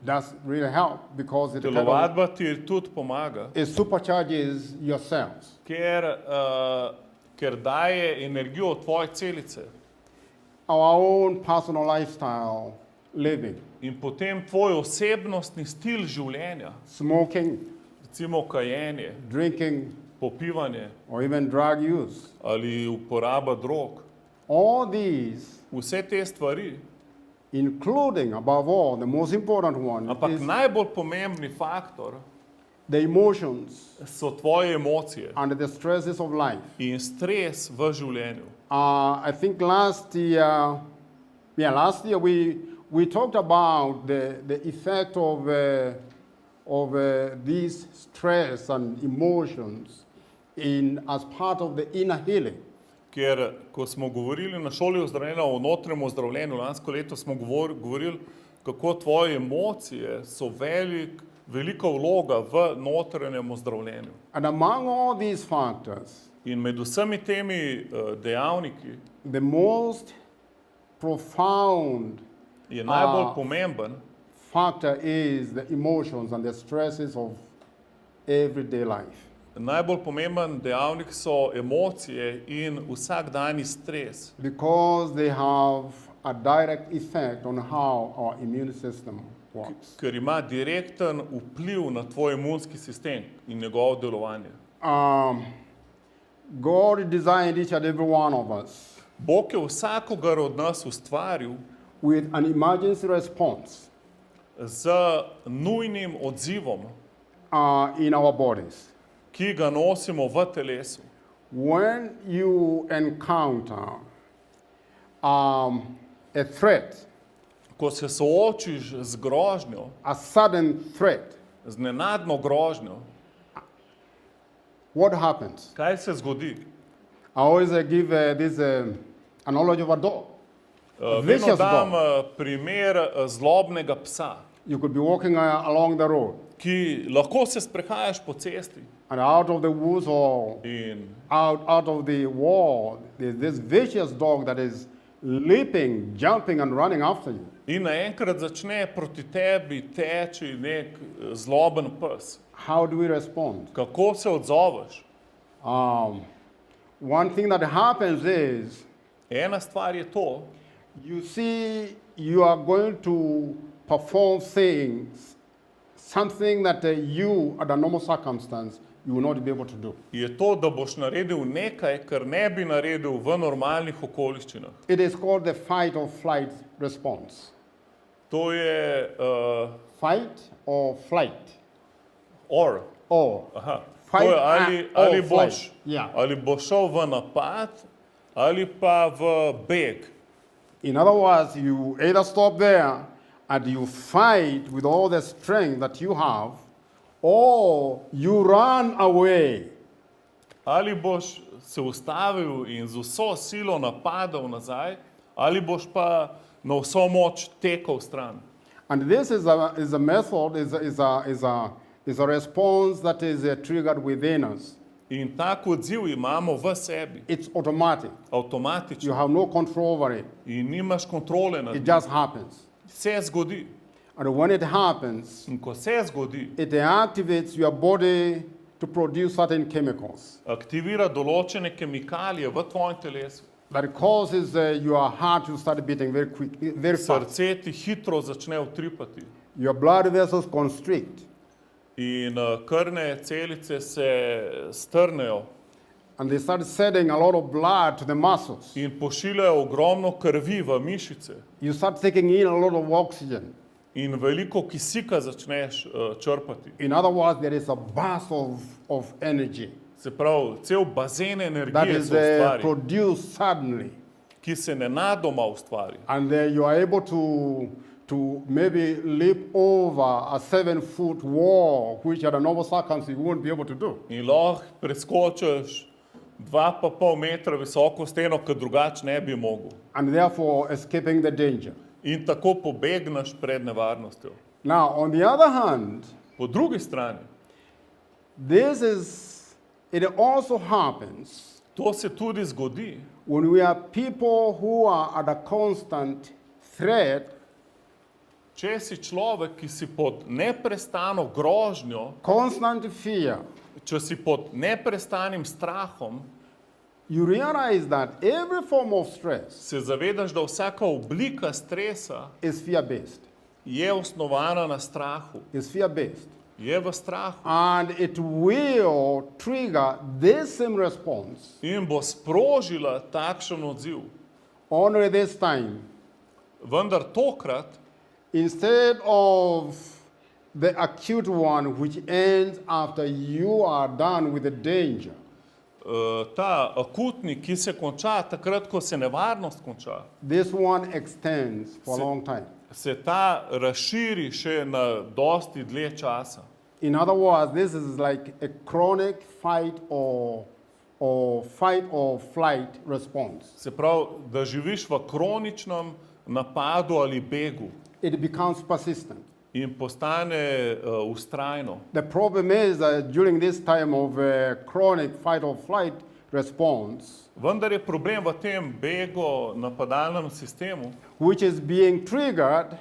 does really help because Telovadba ti tudi pomaga, it supercharges your cells. ker daje energijo v tvoje celice. Our own personal lifestyle living, In potem tvoj osebnostni stil življenja, smoking, recimo kajenje, drinking, popivanje or even drug use. ali uporaba drog, All these, vse te stvari, including, above all, the most important one, ampak is najbolj pomembni faktor the emotions so tvoje emocije and the stresses of life. in stres v življenju. I think last year we talked about the effect of these stress and emotions as part of the inner healing. Ker ko smo govorili na šoli ozdravljenja o notranjem ozdravljenju, lansko leto smo govorili, kako tvoje emocije so velika vloga v notranjem ozdravljenju. And among all these factors, In med vsemi temi dejavniki the most profound je najbolj pomemben factor is the emotions and the stresses of everyday life. Najbolj pomemben dejavnik so emocije in vsakdanji stres, Because they have a direct effect on how our immune system works. ker ima direkten vpliv na tvoj imunski sistem in njegovo delovanje. God designed each and every one of us Bog je vsakogar od nas ustvaril with an emergency response z nujnim odzivom, in our bodies. ki ga nosimo v telesu. When you encounter a threat, Ko se soočiš z grožnjo, a sudden threat, z nenadno grožnjo, what happens? kaj se zgodi? I always give this analogy of a dog. Vedno Vicious dam dog. primer zlobnega psa, You could be walking along the road, ki lahko se sprehajaš po cesti and out of the woods or in out of the wall, there's this vicious dog that is leaping, jumping, and running after you. naenkrat začne proti tebi teči nek zloben pes. How do we respond? Kako se odzoveš? One thing that happens is Ena stvar je to, you see you are going to perform things, something that you, under normal circumstance, you will not be able to do. je to, da boš naredil nekaj, kar ne bi naredil v normalnih okoliščinah. It is called the fight or flight response. To je Fight or flight? or. Or. Aha. Fight To je ali or boš, flight. Yeah. ali boš šel v napad ali pa v beg. In other words, you either stop there and you fight with all the strength that you have, or you run away. Ali boš se ustavil in z vso silo napadal nazaj, ali boš pa na vso moč tekel stran. And this is a method, is a response that is triggered within us. In tak odziv imamo v sebi, It's automatic. You avtomatično, have no control over it. in nimaš kontrole nad It njim. just happens. Se zgodi. And when it happens, In ko se zgodi, it activates your body to produce certain chemicals aktivira določene kemikalije v tvojem telesu. that causes your heart to start beating very quick, very fast. Srce ti hitro začne utripati Your blood vessels constrict, in krvne celice se strnejo and they start sending a lot of blood to the muscles. in pošiljajo ogromno krvi v mišice You start taking in a lot of oxygen. in veliko kisika začneš črpati. In other words, there is a burst of energy Se pravi, cel bazen that energije is se ustvari, produced suddenly. ki se nenadoma ustvari. And you are able to maybe leap over a 7-foot wall, which under normal circumstances you won't be able to do. In lahko preskočiš 2,5 metra visoko steno, ki drugače ne bi mogel. And therefore escaping the danger. In tako pobegneš pred nevarnostjo. Now, on the other hand, Po drugi strani, it also happens to se tudi zgodi, when we are people who are at a constant threat, če si človek, ki si pod neprestano grožnjo, constant fear. če si pod neprestanim strahom, You realize that every form of stress se zavedaš, da vsaka oblika stresa is fear-based. je osnovana na strahu, Is fear-based. je v strahu And it will trigger this same response. in bo sprožila takšen odziv. Only this time, Vendar tokrat, instead of the acute one which ends after you are done with the danger, ta akutni, ki se konča takrat, ko se nevarnost konča, this one extends for a long time. se ta razširi še na dosti dlje časa. In other words, this is like a chronic fight or flight response. Se pravi, da živiš v kroničnem napadu ali begu It becomes persistent. in postane vztrajno. The problem is that during this time of chronic fight or flight response, vendar je problem v tem bego napadalnem sistemu, which is being triggered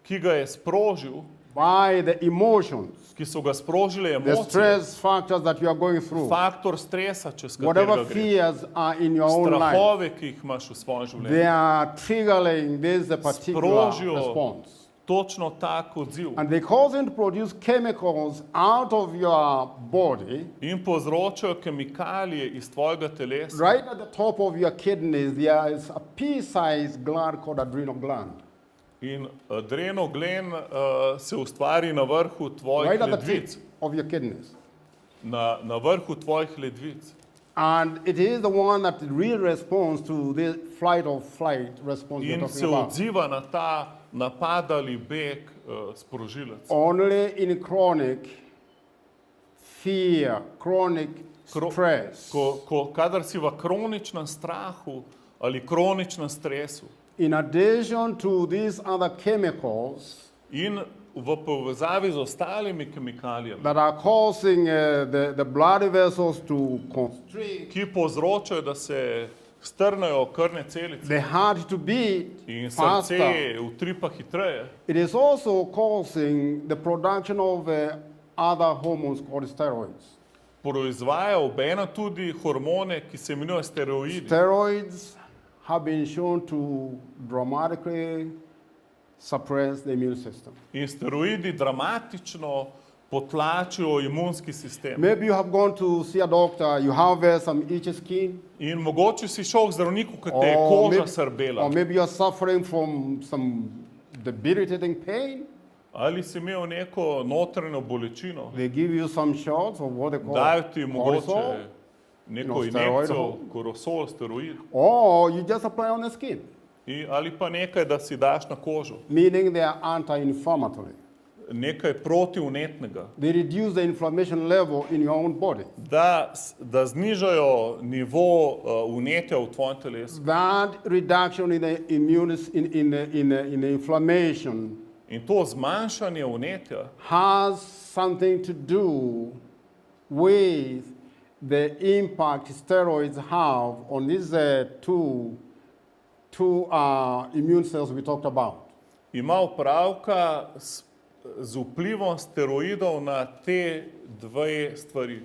ki ga je sprožil, by the emotions, ki so ga sprožile the emocije, stress factors that you are going through, faktor stresa, čez whatever katerega gre, fears are in your own life, strahove, ki jih imaš v svojem they življenju, are triggering this particular Sprožijo. response. točno tak odziv And they cause you to produce chemicals out of your body. in povzročajo kemikalije iz tvojega telesa. Right at the top of your kidneys, there is a pea-sized gland called adrenal gland. In adrenoglen se ustvari na vrhu tvojih Right at the ledvic, tip of your kidneys. na vrhu tvojih ledvic. And it is the one that really responds to the flight or flight response you're In se talking about. odziva na ta napad ali beg sprožilec. Only in chronic fear, chronic stress, Kadar si v kroničnem strahu ali kroničnem stresu in addition to these other chemicals in v povezavi z ostalimi kemikalijami, that are causing the blood vessels to constrict, ki povzročajo, da se strnajo krvne celice the heart to beat in faster. srce utripa hitreje, It is also causing the production of other hormones called steroids. proizvaja obenem tudi hormone, ki se imenujejo steroidi. Steroids have been shown to dramatically suppress the immune system. In steroidi dramatično potlačijo imunski sistem. Maybe you have gone to see a doctor, you have some itchy skin, In mogoče si šel k zdravniku, ki te je koža srbela. or maybe you're suffering from some debilitating pain. Ali si imel neko notranjo bolečino. They give you some shots of what they call Dajo ti cortisol, mogoče neko steroid injekcijo, hormone. korosol, steroid. or you just apply on the skin, Ali pa nekaj, da si daš na kožo. meaning they are anti-inflammatory. Nekaj protivnetnega. They reduce the inflammation level in your own body. Da znižajo nivo vnetja v tvojem telesu. That reduction in the in the inflammation In to zmanjšanje vnetja has something to do with the impact steroids have on these two immune cells we talked about. ima opravka z vplivom steroidov na te dve stvari.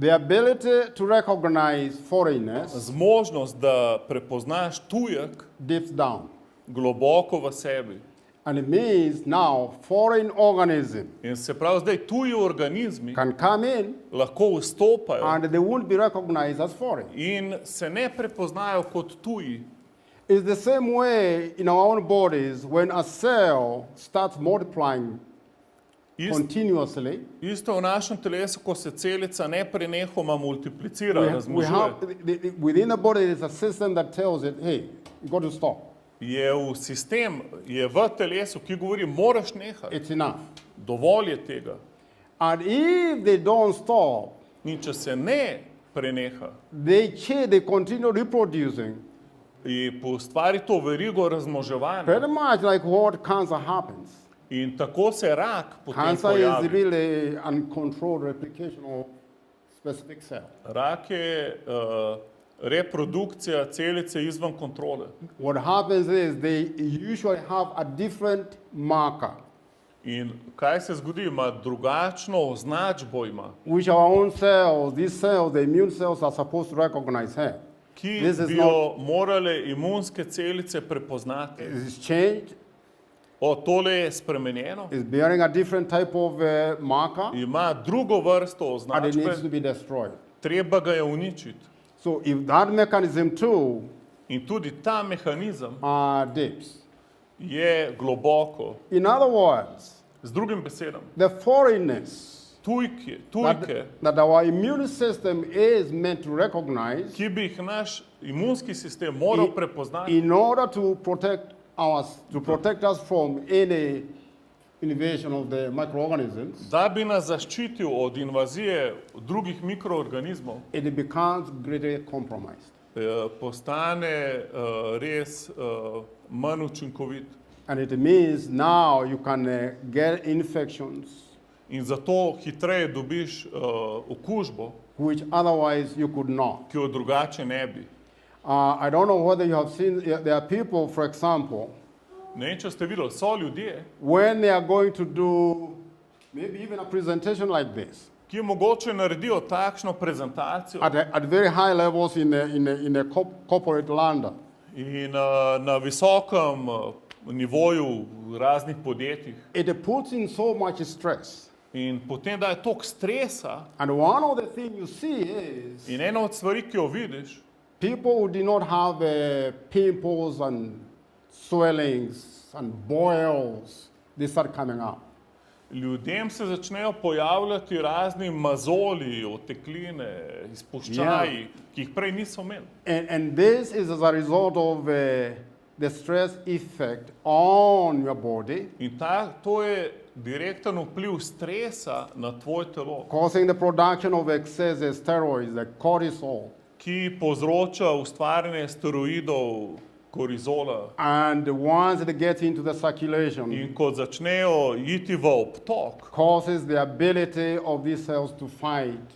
The ability to recognize foreignness Zmožnost, da prepoznaš tujek dips down. globoko v sebi. And it means now foreign organism In se pravi, zdaj tuji organizmi can come in lahko vstopajo and they won't be recognized as foreign. in se ne prepoznajo kot tuji. It's the same way in our own bodies when a cell starts multiplying continuously. Isto v našem telesu, ko se celica neprenehoma multiplicira, We razmnožuje, have, within the body there is a system that tells it, hey, you got to stop. je v telesu, ki govori, moraš nehati, It's enough. dovolj je tega. And if they don't stop, In če se ne preneha, they continue reproducing. in ustvari to verigo razmnoževanja. Pretty much like what cancer happens. In tako se rak potem Cancer is pojavi. really uncontrolled replication of specific cell. Rak je reprodukcija celice izven kontrole. What happens is they usually have a different marker, In kaj se zgodi? Ima drugačno označbo, ima, which our own cells, these cells, the immune cells are supposed to recognize. Hey, ki This is bi jo morale imunske celice prepoznati. it's changed, Tole je spremenjeno, it's bearing a different type of marker, ima drugo vrsto and it needs to označbe, be destroyed. treba ga je uničiti. So if that mechanism too In tudi ta mehanizem dips, je globoko. in other words, Z drugim besedam, the foreignness tujke, that our immune system is meant to recognize ki bi jih naš imunski sistem moral prepoznati, in order to protect us from any invasion of the microorganisms, da bi nas zaščitil od invazije drugih mikroorganizmov, it becomes greatly compromised. postane res manj učinkovit. And it means now you can get infections In zato hitreje dobiš okužbo, which otherwise you could not. ki jo drugače ne bi. I don't know whether you have seen, there are people, for example, Ne vem, če ste videli, so ljudje, when they are going to do maybe even a presentation like this, ki mogoče naredijo takšno prezentacijo at very high levels in the corporate London. in na visokem nivoju v raznih podjetjih. It puts in so much stress. In potem daje toliko stresa And one of the things you see is in ena od stvari, ki jo vidiš, people who do not have pimples and swellings and boils, they start coming up. ljudem se začnejo pojavljati razni mazoli, otekline, izpuščaji, ki jih prej niso imeli. And this is as a result of the stress effect on your body, In to je direkten vpliv stresa na tvoje telo, causing the production of excess steroids, like cortisol. ki povzroča ustvarjanje steroidov, korizola. And once it gets into the circulation, In ko začnejo iti v obtok, causes the ability of these cells to fight.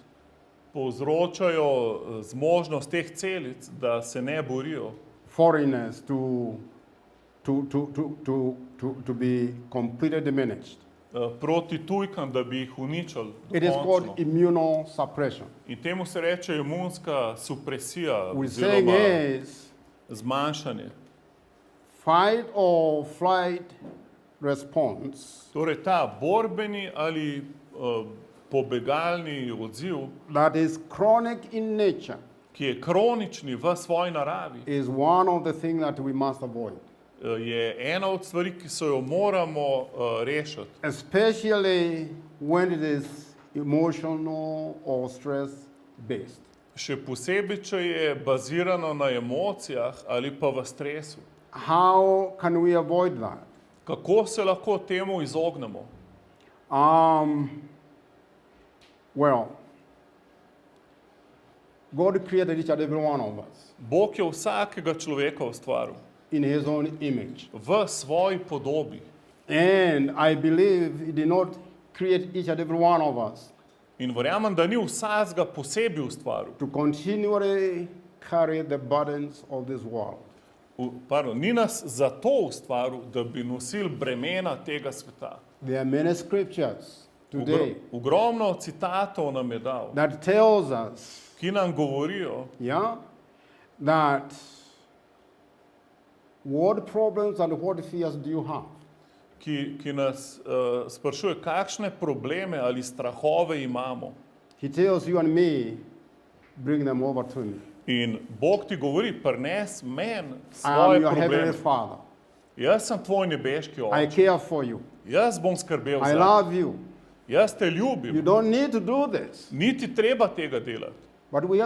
povzročajo zmožnost teh celic, da se ne borijo, Foreigners to be completely diminished. proti tujkam, da bi jih uničili It is called dokončno. immunosuppression. In temu se reče imunska supresija We're saying oziroma is zmanjšanje. fight or flight response Torej ta borbeni ali pobegalni odziv, that is chronic in nature ki je kronični v svoji naravi, is one of the things that we must avoid, je ena od stvari, ki se jo moramo rešiti. especially when it is emotional or stress based. Še posebej, če je bazirano na emocijah ali pa v stresu. How can we avoid that? Kako se lahko temu izognemo? Well, God created each and every one of us Bog je vsakega človeka ustvaril in His own image. v svoji podobi. And I believe He did not create each and every one of us In verjamem, da ni vsakega posebej ustvaril. to continually carry the burdens of this world. Ni nas zato ustvaril, da bi nosili bremena tega sveta. There are many scriptures today Ogromno citatov nam je dal, that tells us, ki nam govorijo, that what problems and what fears do you have? ki nas sprašuje, kakšne probleme ali strahove imamo. He tells you and me, bring them over to me. In Bog ti govori, prines meni I am svoje your heavenly probleme. Father. Jaz sem tvoj nebeški I oče. care for you. Jaz bom skrbel I za love you. Jaz te You ljubim. don't need to do this. Niti treba tega delati. But we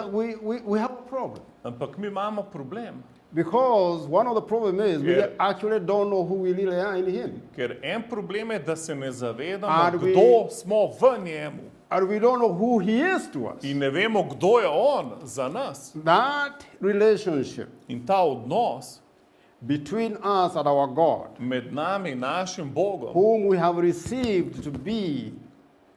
have a problem. Ampak mi imamo problem. Because one of the problems is we Yeah. actually don't know who we really are in Him. Ker en problem je, da se ne zavedamo, And we- kdo smo v njemu. And we don't know who He is to us. In ne vemo, kdo je on za nas. That relationship In ta odnos between us and our God, med nami in našim Bogom, whom we have received to be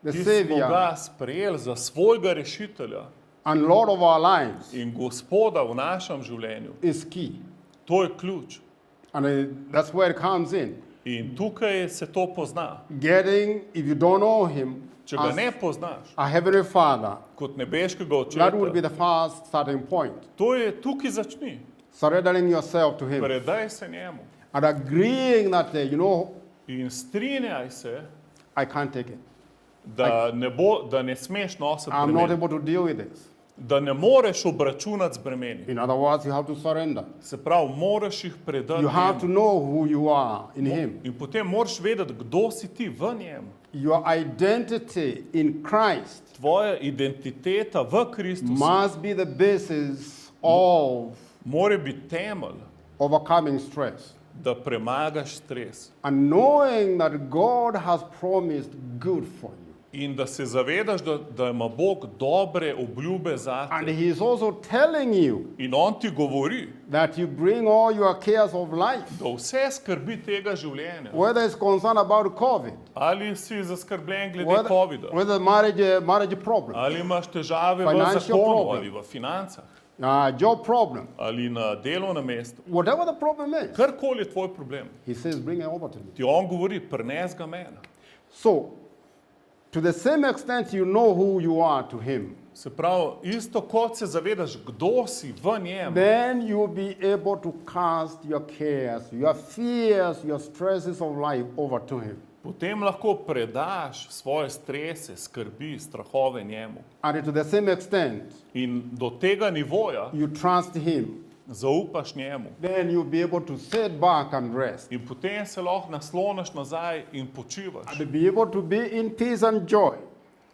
the ki smo Savior ga sprejeli za svojega rešitelja and Lord of our lives, in gospoda v našem življenju, is key. to je ključ. And that's where it comes in. In tukaj se to pozna. Getting, if you don't know Him, Če ga as ne poznaš a Heavenly Father, kot nebeškega that would be očeta, the first starting point. to je tukaj začni. Surrendering yourself to Him Predaj se njemu and agreeing that, in strinjaj se, I can't take it. da ne smeš nositi I'm not bremen, able to deal with this. da ne moreš obračunati z bremeni. In other words, you have to surrender. Se pravi, moraš jih predati You have to njemu. know who you are in Him. In potem moraš vedeti, kdo si ti v njemu. Your identity in Christ Tvoja identiteta v Kristusu must be the basis of mora biti temelj, overcoming stress. da premagaš stres. And knowing that God has promised good for you. In da se zavedaš, da ima Bog dobre obljube And zate. he is also telling you In on ti govori, that you bring all your cares of life, da vse skrbi tega življenja. whether it's concerned about COVID, Ali si zaskrbljen glede COVID-a, whether marriage problem, ali imaš težave v Financial zakonu, problem. ali v financah, job problem, ali na delovnem mestu. whatever the problem is, Karkoli je tvoj problem, he says, bring it over to me. ti on govori, prines ga mene. So, to the same extent you know who you are to him, Se pravi, isto kot se zavedaš, kdo si v njem, then you will be able to cast your cares, your fears, your stresses of life over to him. potem lahko predaš svoje strese, skrbi, strahove njemu. And to the same extent In do tega nivoja you trust him, zaupaš njemu. then you'll be able to sit back and rest. In potem se lahko nasloniš nazaj in počivaš. And be able to be in peace and joy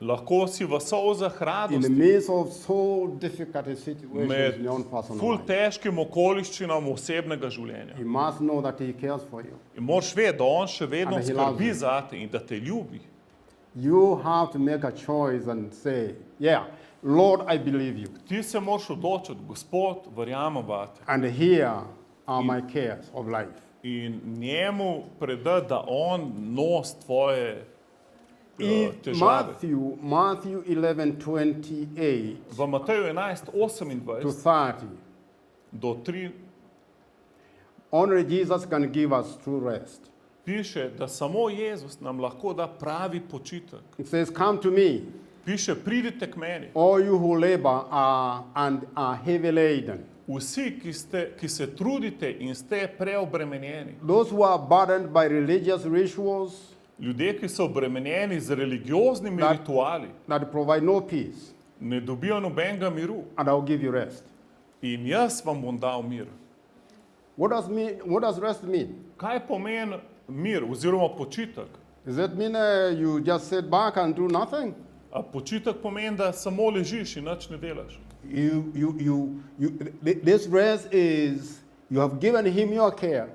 Lahko si v solzah in the radosti midst of so difficult situations med in your own personal ful life. težkim okoliščinam osebnega življenja. You must know that he cares for you. In moraš vedeti, da on še vedno And he loves skrbi you. zate in da te ljubi. You have to make a choice and say, yeah, Lord, I believe you. Ti se moraš odločiti, Gospod, verjamem vate. And here are my cares of life. In njemu predati, da on nos tvoje In težave. Matthew 11:28 V Mateju 11, to 28 30, do 3 only Jesus can give us true rest. piše, da samo Jezus nam lahko da pravi počitek. It says, come to me, Piše, pridite k meni. all you who labor and are heavy laden, Vsi, ki se trudite in ste preobremenjeni. those who are burdened by religious rituals Ljudje, ki so obremenjeni z religioznimi Da- rituali, that provide no peace, ne dobijo nobenega miru. and I'll give you rest. In jaz vam bom dal mir. What does rest mean? Kaj pomeni mir oziroma počitek? Does that mean you just sit back and do nothing? A počitek pomeni, da samo ležiš in nič ne delaš. This rest is you have given him your care.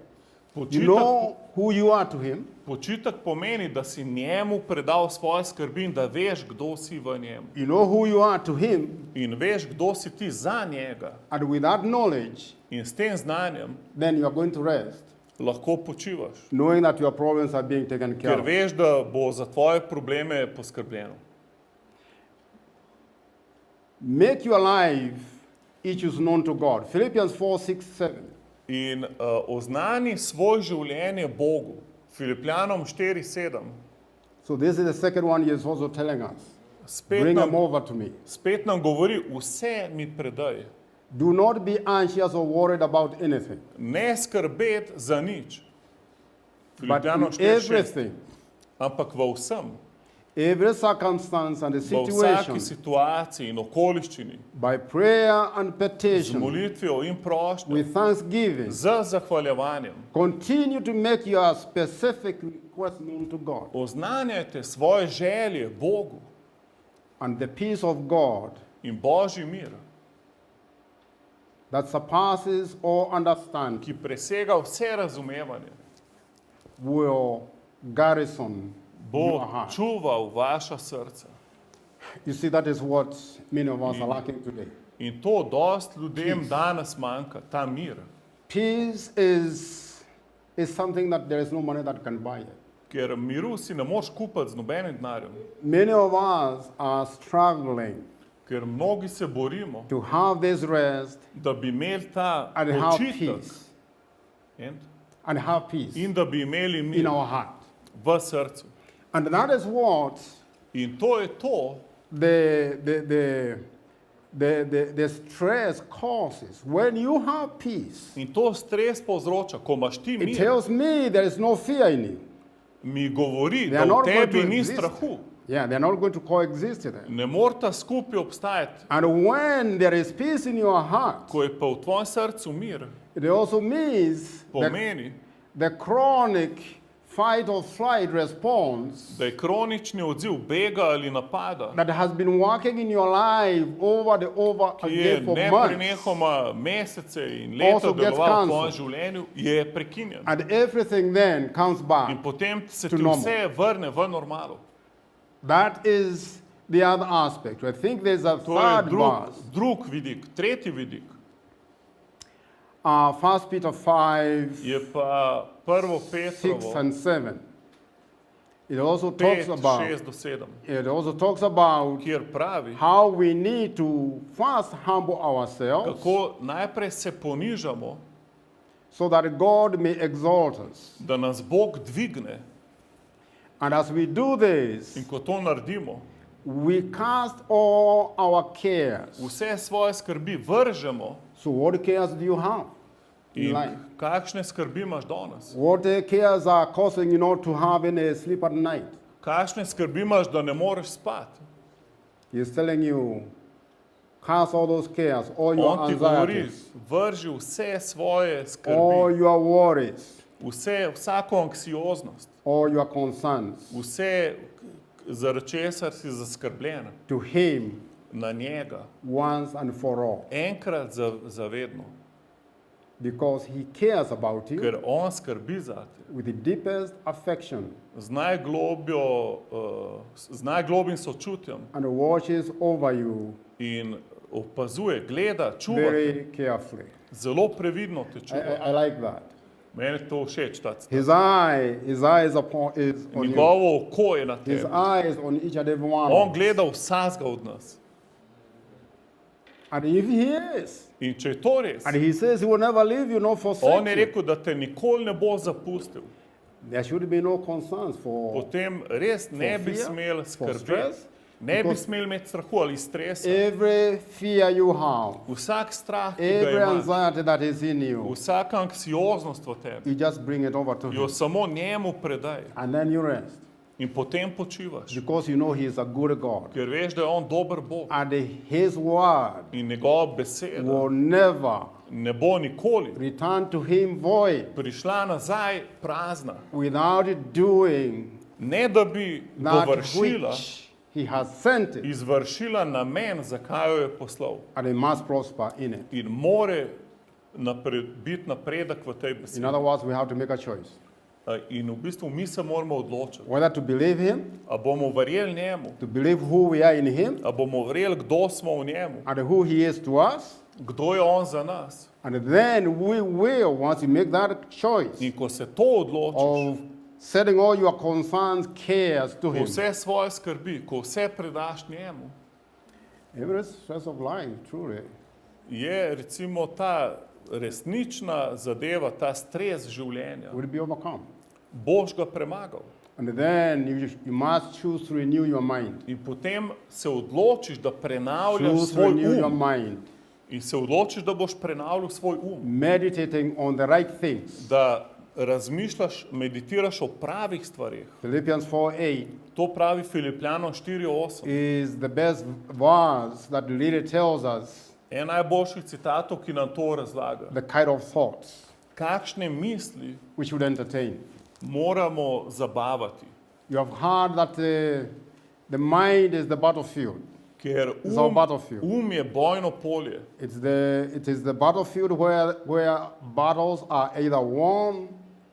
You Počitek, know who you are to him, počitek pomeni, da si njemu predal svoje skrbi in da veš, kdo si v njemu. you know who you are to him, In veš, kdo si ti za njega. and with that knowledge, In s tem znanjem then you are going to rest, lahko počivaš. knowing that your problems are being taken care Ker of. veš, da bo za tvoje probleme poskrbljeno. Make your life each is known to God. Philippians 4:6-7. In oznani svoje življenje Bogu. Filipljanom 4:7. So this is the second one he is also telling us. Spet Bring them nam, over to me. spet nam govori, vse mi predaj. Do not be anxious or worried about anything, Ne skrbeti za nič. but Filipljanom in 4:6. everything, Ampak v vsem, every circumstance and the v vsaki situation, situaciji in okoliščini, by prayer and z petition, molitvijo in prošnjo, with thanksgiving, z zahvaljevanjem, continue to make your specific request known to God. oznanjajte svoje želje Bogu And the peace of God in Božji mir, that surpasses all understanding ki presega vse razumevanje, will garrison bo your heart. čuval vaša srca. You see, that is what many of us are lacking today. In to dost ljudem danes manjka, ta mir. Peace is something that there is no money that can buy it. Ker miru si ne moreš kupiti z nobenim denarjem. Many of us are struggling Ker mnogi se borimo, to have this rest da bi imeli ta and have počitek peace in, and have peace in da bi imeli in mir our heart. v srcu. And that is what In to je to, the stress causes. When you have peace, in to stres povzroča, ko imaš ti it mir, tells me there is no fear in you. mi govori, They da are v not going tebi to ni exist. strahu. Yeah, they're not going to coexist then. Ne morata skupaj obstajati. And when there is peace in your heart, Ko je pa v tvojem srcu mir, it also means that pomeni, the chronic fight or flight response da je kronični odziv bega ali napada, that has been working in your life over ki je again for months, neprenehoma mesece in Also leta gets deloval v cancelled. tvojem življenju, je prekinjen. and everything then comes In back. potem se to ti normal. vse vrne v normalo. That is the other aspect. I think there's a To je third verse. drug vidik, tretji vidik. 1 Peter 5, Je pa prvo 6 Petrovo and 7. It also 5, talks about 6 do 7, it also talks about kjer pravi, how we need to first humble ourselves kako najprej se ponižamo, so that God may exalt us. da nas Bog dvigne, And as we do this, in ko to naredimo, we cast all our cares. vse svoje skrbi vržemo. So what cares do you have in In life? kakšne skrbi imaš danes? What cares are causing you not to have any sleep at night? Kakšne skrbi imaš, da ne moreš spati? He's telling you, cast all those cares, all your On ti govori, anxieties, vrži vse svoje all skrbi, your worries, vsako anksioznost, all your concerns vse, zaradi česar si zaskrbljen, to Him na njega, once and for all. enkrat za vedno, Because He cares about you ker on skrbi zate. with the deepest affection Z najglobljim sočutjem and watches over you in opazuje, gleda, čuva te, very carefully. zelo previdno te čuva. I like that. Meni je to všeč, ta ctat. His eye is on you. Njegovo oko je na His tebi. eye is on each and every one On of us. gleda vsakega od nas. And if He is, In če je to res, and He says He will never leave you nor forsake on je you, rekel, da te nikoli ne bo zapustil, there should be no concerns for potem res ne bi fear, smel for skrbeti, stress, ne bi because smel imeti strahu ali stresa. every fear you have, Vsak strah, ki ga every imaš, anxiety that is in you, vsaka anksioznost v tebi, you just bring it over to jo Him. samo njemu predaj And then you rest. in potem počivaš, Because you know He is a good God. ker veš, da je on dober Bog And His word in njegova beseda will never ne bo nikoli return to Him void prišla nazaj prazna, without it doing ne da bi that dovršila, which He has sent it. izvršila namen, zakaj jo je poslal. And it must prosper in it. In more biti napredek v tej In besedi. other words, we have to make a choice. In v bistvu mi se moramo odločiti, Whether to believe Him, a bomo verjeli njemu, to believe who we are in Him, a bomo verjeli, kdo smo v njemu, and who He is to us. kdo je on za nas. And then we will, once you make that choice In ko se to odločiš, of setting all your concerns, cares to ko Him, vse svoje skrbi, ko vse predaš njemu, every stress of life, truly, je recimo ta resnična zadeva, ta stres življenja, will be overcome. boš ga premagal. And then you must choose to renew your mind. In potem se odločiš, da prenavljaš Choose to svoj renew your um. mind, In se odločiš, da boš prenavljal svoj meditating on the right things. da razmišljaš, meditiraš o pravih stvarih. Philippians 4:8 To pravi Filipljanom 4:8. is the best verse that really tells us En najboljših citatov, ki nam to razlaga. the kind of thoughts Kakšne misli we should entertain. moramo zabavati? You have heard that the mind is the battlefield. Ker It's our battlefield. je bojno polje. It is the battlefield where battles are either won,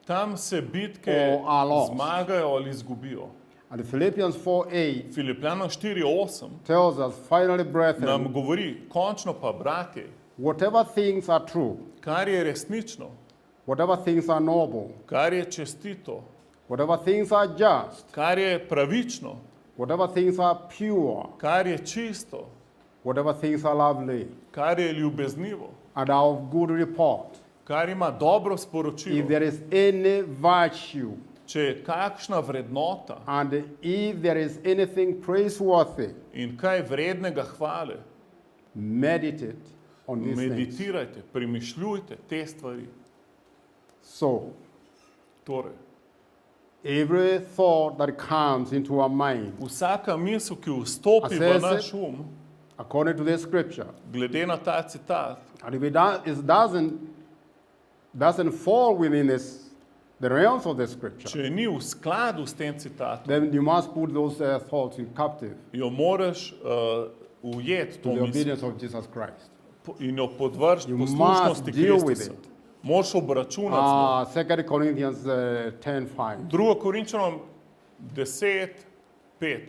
Tam se bitke Or are lost. zmagajo ali izgubijo. and Philippians 4:8 Filipljanom 4:8 tells us, finally, nam brethren, govori, končno pa, bratje, whatever things are true, kar je resnično, whatever things are noble, kar je čestito, whatever things are just, kar je pravično, whatever things are pure, kar je čisto, whatever things are lovely, kar je ljubeznivo, and are of good report, kar ima dobro if sporočilo, there is any virtue, če je kakšna vrednota and if there is anything praiseworthy, in kaj vrednega hvale, meditate on these things. meditirajte, premišljujte te stvari. So, Torej, every thought that comes into our mind, vsaka misel, ki vstopi v Assess naš it. according to this scripture, glede na ta citat, and if it doesn't fall within the realms of the scripture, če ni v skladu s tem citatom, then you must put those thoughts in captive jo moraš ujeti to to the misel obedience of Jesus Christ. in jo podvrči You poslušnosti must deal with Kristusa. it. Moraš obračunati z njo. 2 Corinthians 10:5. 2. Korinčanom 10:5.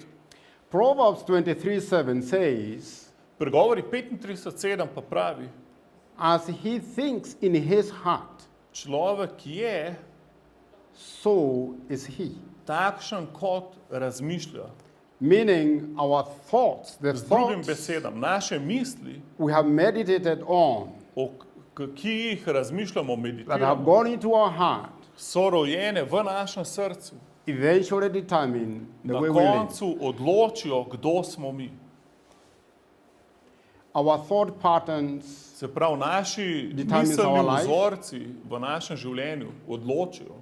Proverbs 23:7 says, Pregovori 35:7 pa pravi, as he thinks in his heart, človek je so is he. takšen, kot razmišlja. Meaning our thoughts, the Z drugim thoughts besedam, naše misli, we have meditated on, ki jih razmišljamo, that have meditiramo, gone into our heart, so rojene v našem srcu. eventually determine the Na way we live. koncu odločijo, kdo smo mi. Our thought patterns Se pravi, naši Determines miselni our life. vzorci v našem življenju odločijo.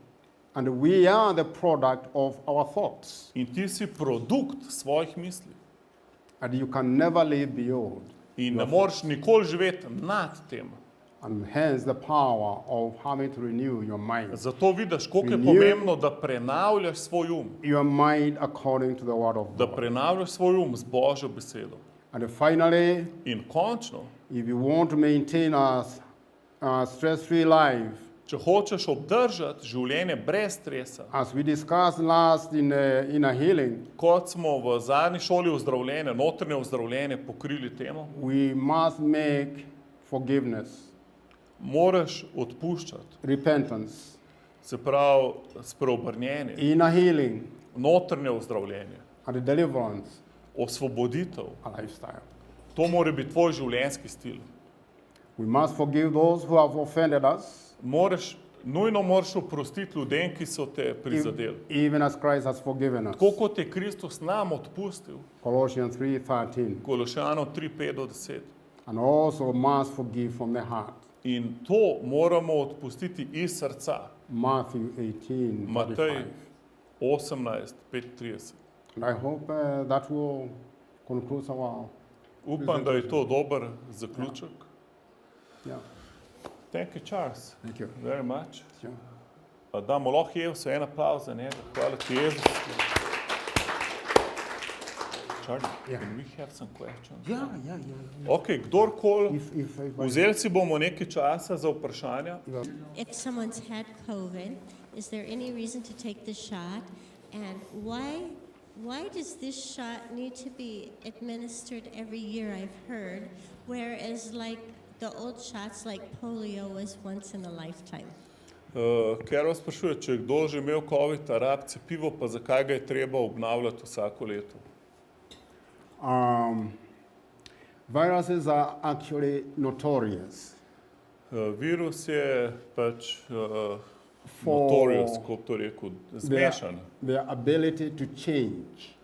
and we are the product of our thoughts. In ti si produkt svojih misli. And you can never live beyond. In ne moreš nikoli živeti nad tem. And hence the power of having to renew your mind. Zato vidiš, koliko je Renew- pomembno, da prenavljaš svoj um. Your mind according to the word of Da God. prenavljaš svoj um z Božjo besedo. And finally, In končno, if you want to maintain a stress-free life, če hočeš obdržati življenje brez stresa, as we discussed last in a healing, kot smo v zadnji šoli ozdravljenja, notranje ozdravljenje pokrili temo, we must make forgiveness, moraš odpuščati. repentance, Se pravi, spreobrnjenje, inner healing, notranje ozdravljenje, and deliverance, osvoboditev. a lifestyle. To mora biti tvoj življenjski stil. We must forgive those who have offended us, Nujno moraš oprostiti ljudem, ki so te prizadeli. even as Christ has forgiven us. Tako kot je Kristus nam odpustil, Colossians 3:13. Kološanov 3:5-10. And also must forgive from the heart. In to moramo odpustiti iz srca. Matthew 18:35. Matej 18:35. And I hope that will conclude our. Upam, da je to dober zaključek. Yeah. Thank you, Charles. Thank you. Very much. Sure. Damo lahko Jezusu en aplavz za njega. Hvala ti, Jezus. Charlie, Yeah. can we have some questions? Yeah. Ok, kdorkoli, If vzeli si bomo nekaj časa za vprašanja. If someone's had COVID, is there any reason to take the shot? And why does this shot need to be administered every year, I've heard, whereas like the old shots like polio was once in a lifetime? Ker vas sprašuje, če je kdo že imel COVID, a rab cepivo, pa zakaj ga je treba obnavljati vsako leto? Viruses are actually notorious Virus je pač For notorious, kako bi to rekel, zmešan. their ability to change,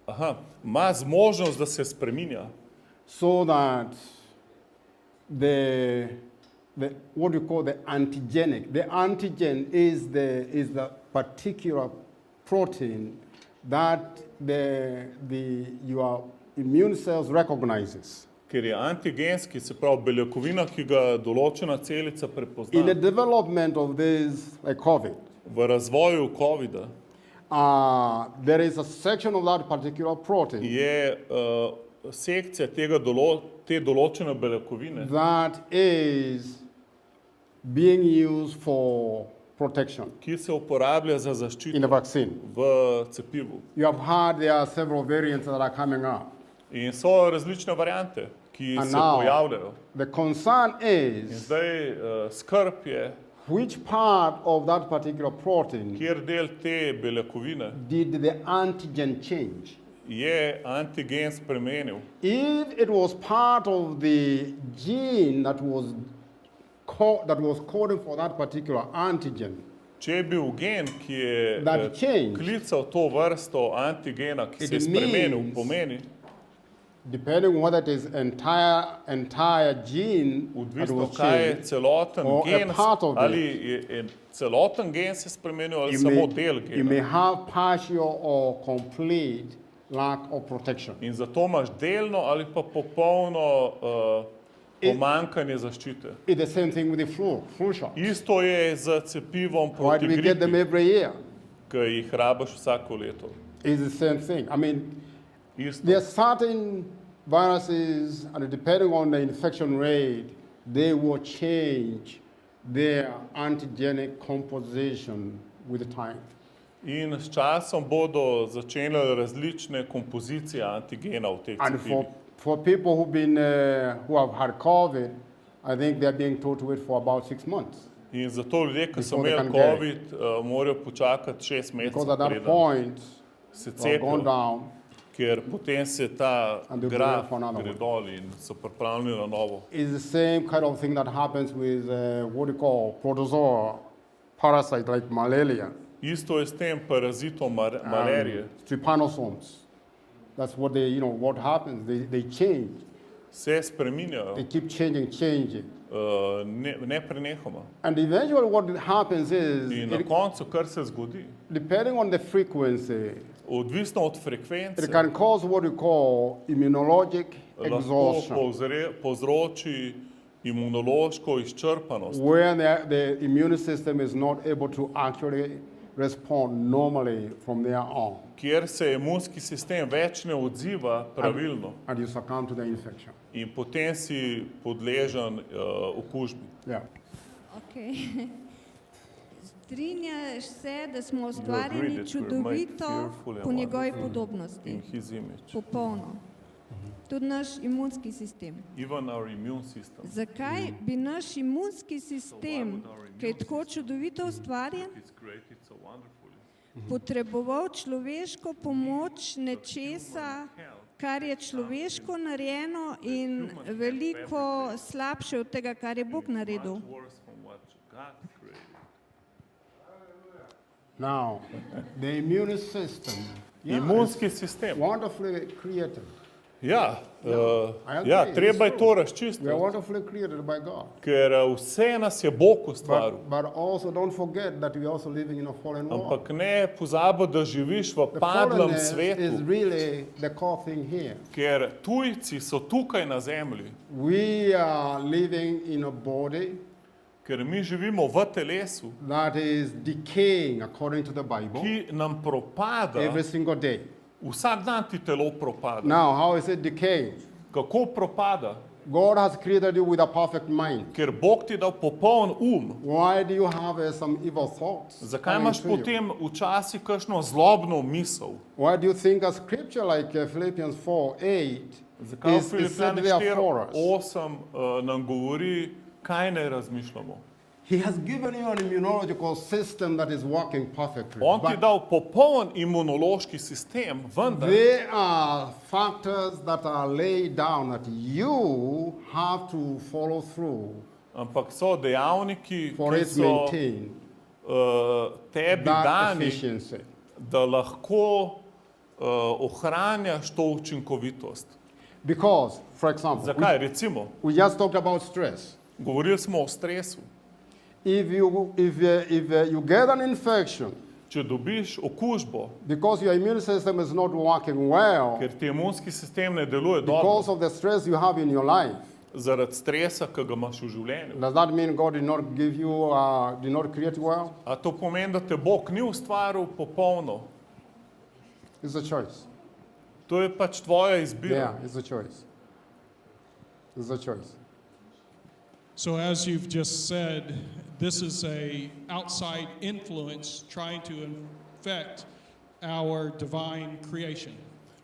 Aha, ima zmožnost, da se spreminja, so that the what we call the antigenic. The antigen is the particular protein that your immune cells recognizes. ker je antigenski, se pravi beljakovina, ki ga določena celica In the prepozna. development of this, like COVID, V razvoju COVID-a there is a section of that particular protein je sekcija te določene beljakovine, that is being used for protection ki se uporablja za in the zaščito vaccine. v cepivu. You have heard there are several variants that are coming up. In so različne variante, ki And se now- pojavljajo. The concern In is zdaj skrb je, which part of that particular protein kjer del te beljakovine did the antigen change. je antigen spremenil. If it was part of the gene that was coding for that particular antigen, Če je bil gen, ki je That change. klical to vrsto antigena, ki It se je spremenil, means- pomeni, depending on whether it is entire gene that odvisno was kaj je changed, celoten or a gen, part of ali je celoten gen se spremenil, ali you samo may, del you may gena. have partial or complete lack of protection. In zato imaš delno ali pa popolno pomankanje zaščite. It's the same thing with the flu shot. Isto je z cepivom Why proti do we get them gripi, every year? ki jih rabiš vsako leto. It's the same thing. I mean, Isto. there are certain viruses, and depending on the infection rate, they will change their antigenic composition with time. In s časom bodo začele različne kompozicije antigena v teh And cepivih. for people who have had COVID, I think they're being told to wait for about 6 months. In zato ljudje, ki so Before they imeli can get COVID, morajo počakati 6 Because mesecev, at that preden point, se they've gone cepijo, down. ker potem se ta And they'll be graf ready for another gre one. dol in so pripravljeni na novo. It's the same kind of thing that happens with what you call protozoa parasite like malaria. Isto je s tem parazitom malarije. Trypanosomes. That's what what happens. They change. Se spreminjajo, They keep changing. neprenehoma. And eventually what happens is, In na koncu, kar se zgodi, depending on the frequency, odvisno od it frekvence, can cause what you call immunologic lahko exhaustion, povzroči imunološko izčrpanost, where the immune system is not able to actually respond normally from there on, kjer se imunski sistem več ne odziva pravilno and you succumb to the infection. in potem si podležen okužbi. Yeah. Okay. Strinjaš se, da smo agreed ustvarjeni that we're čudovito made fearfully po and njegovi wonderfully podobnosti. In his image. Popolno. Tudi naš imunski sistem. Even our immune system. Zakaj bi naš imunski sistem, ki je tako čudovito ustvarjen, It's created so wonderfully. potreboval človeško pomoč nečesa, kar je človeško narejeno in veliko slabše od tega, kar je Bog naredil? Much worse from what God created. Now, the immune system, Imunski sistem. wonderfully created. Ja, I agree, ja, it's treba je true. to We are razčistiti, wonderfully created by God. ker vse nas je Bog ustvaril. But also don't forget that we are also living in a fallen world. Ampak ne pozabi, da živiš v The padlem fallenness is svetu, really the core thing here. ker tujci so tukaj na zemlji, We are living in a body ker mi živimo v telesu, that is decaying according to the Bible ki nam propada, every single day. vsak dan ti telo propada. Now, how is it decaying? Kako propada? God has created you with a perfect mind. Ker Bog ti dal popoln Why do you have some evil thoughts? Zakaj coming imaš to you? potem včasih kakšno zlobno misel? Why do you think a scripture like Philippians 4:8 Zakaj v is set Filipljanih there for us? 4:8 nam govori, kaj naj razmišljamo? He has given you an immunological system that is working perfectly. On ti But dal popoln imunološki sistem, vendar there are factors that are laid down that you have to follow through ampak so dejavniki, for ki it so maintain tebi that dani, efficiency. da lahko ohranjaš to učinkovitost. Because, for example, Zakaj? Recimo, we just talked about stress. govorili smo o stresu. If you get an infection Če dobiš okužbo, because your immune system is not working well, ker ti imunski sistem ne deluje because dobro, of the stress you have in your life, zaradi stresa, ki ga imaš v življenju. does that mean God did not give you, did not create you well? A to pomeni, da te Bog ni ustvaril popolno? It's a choice. To je pač tvoja izbira. Yeah, it's a choice. It's a choice. So as you've just said, this is a outside influence trying to infect our divine creation.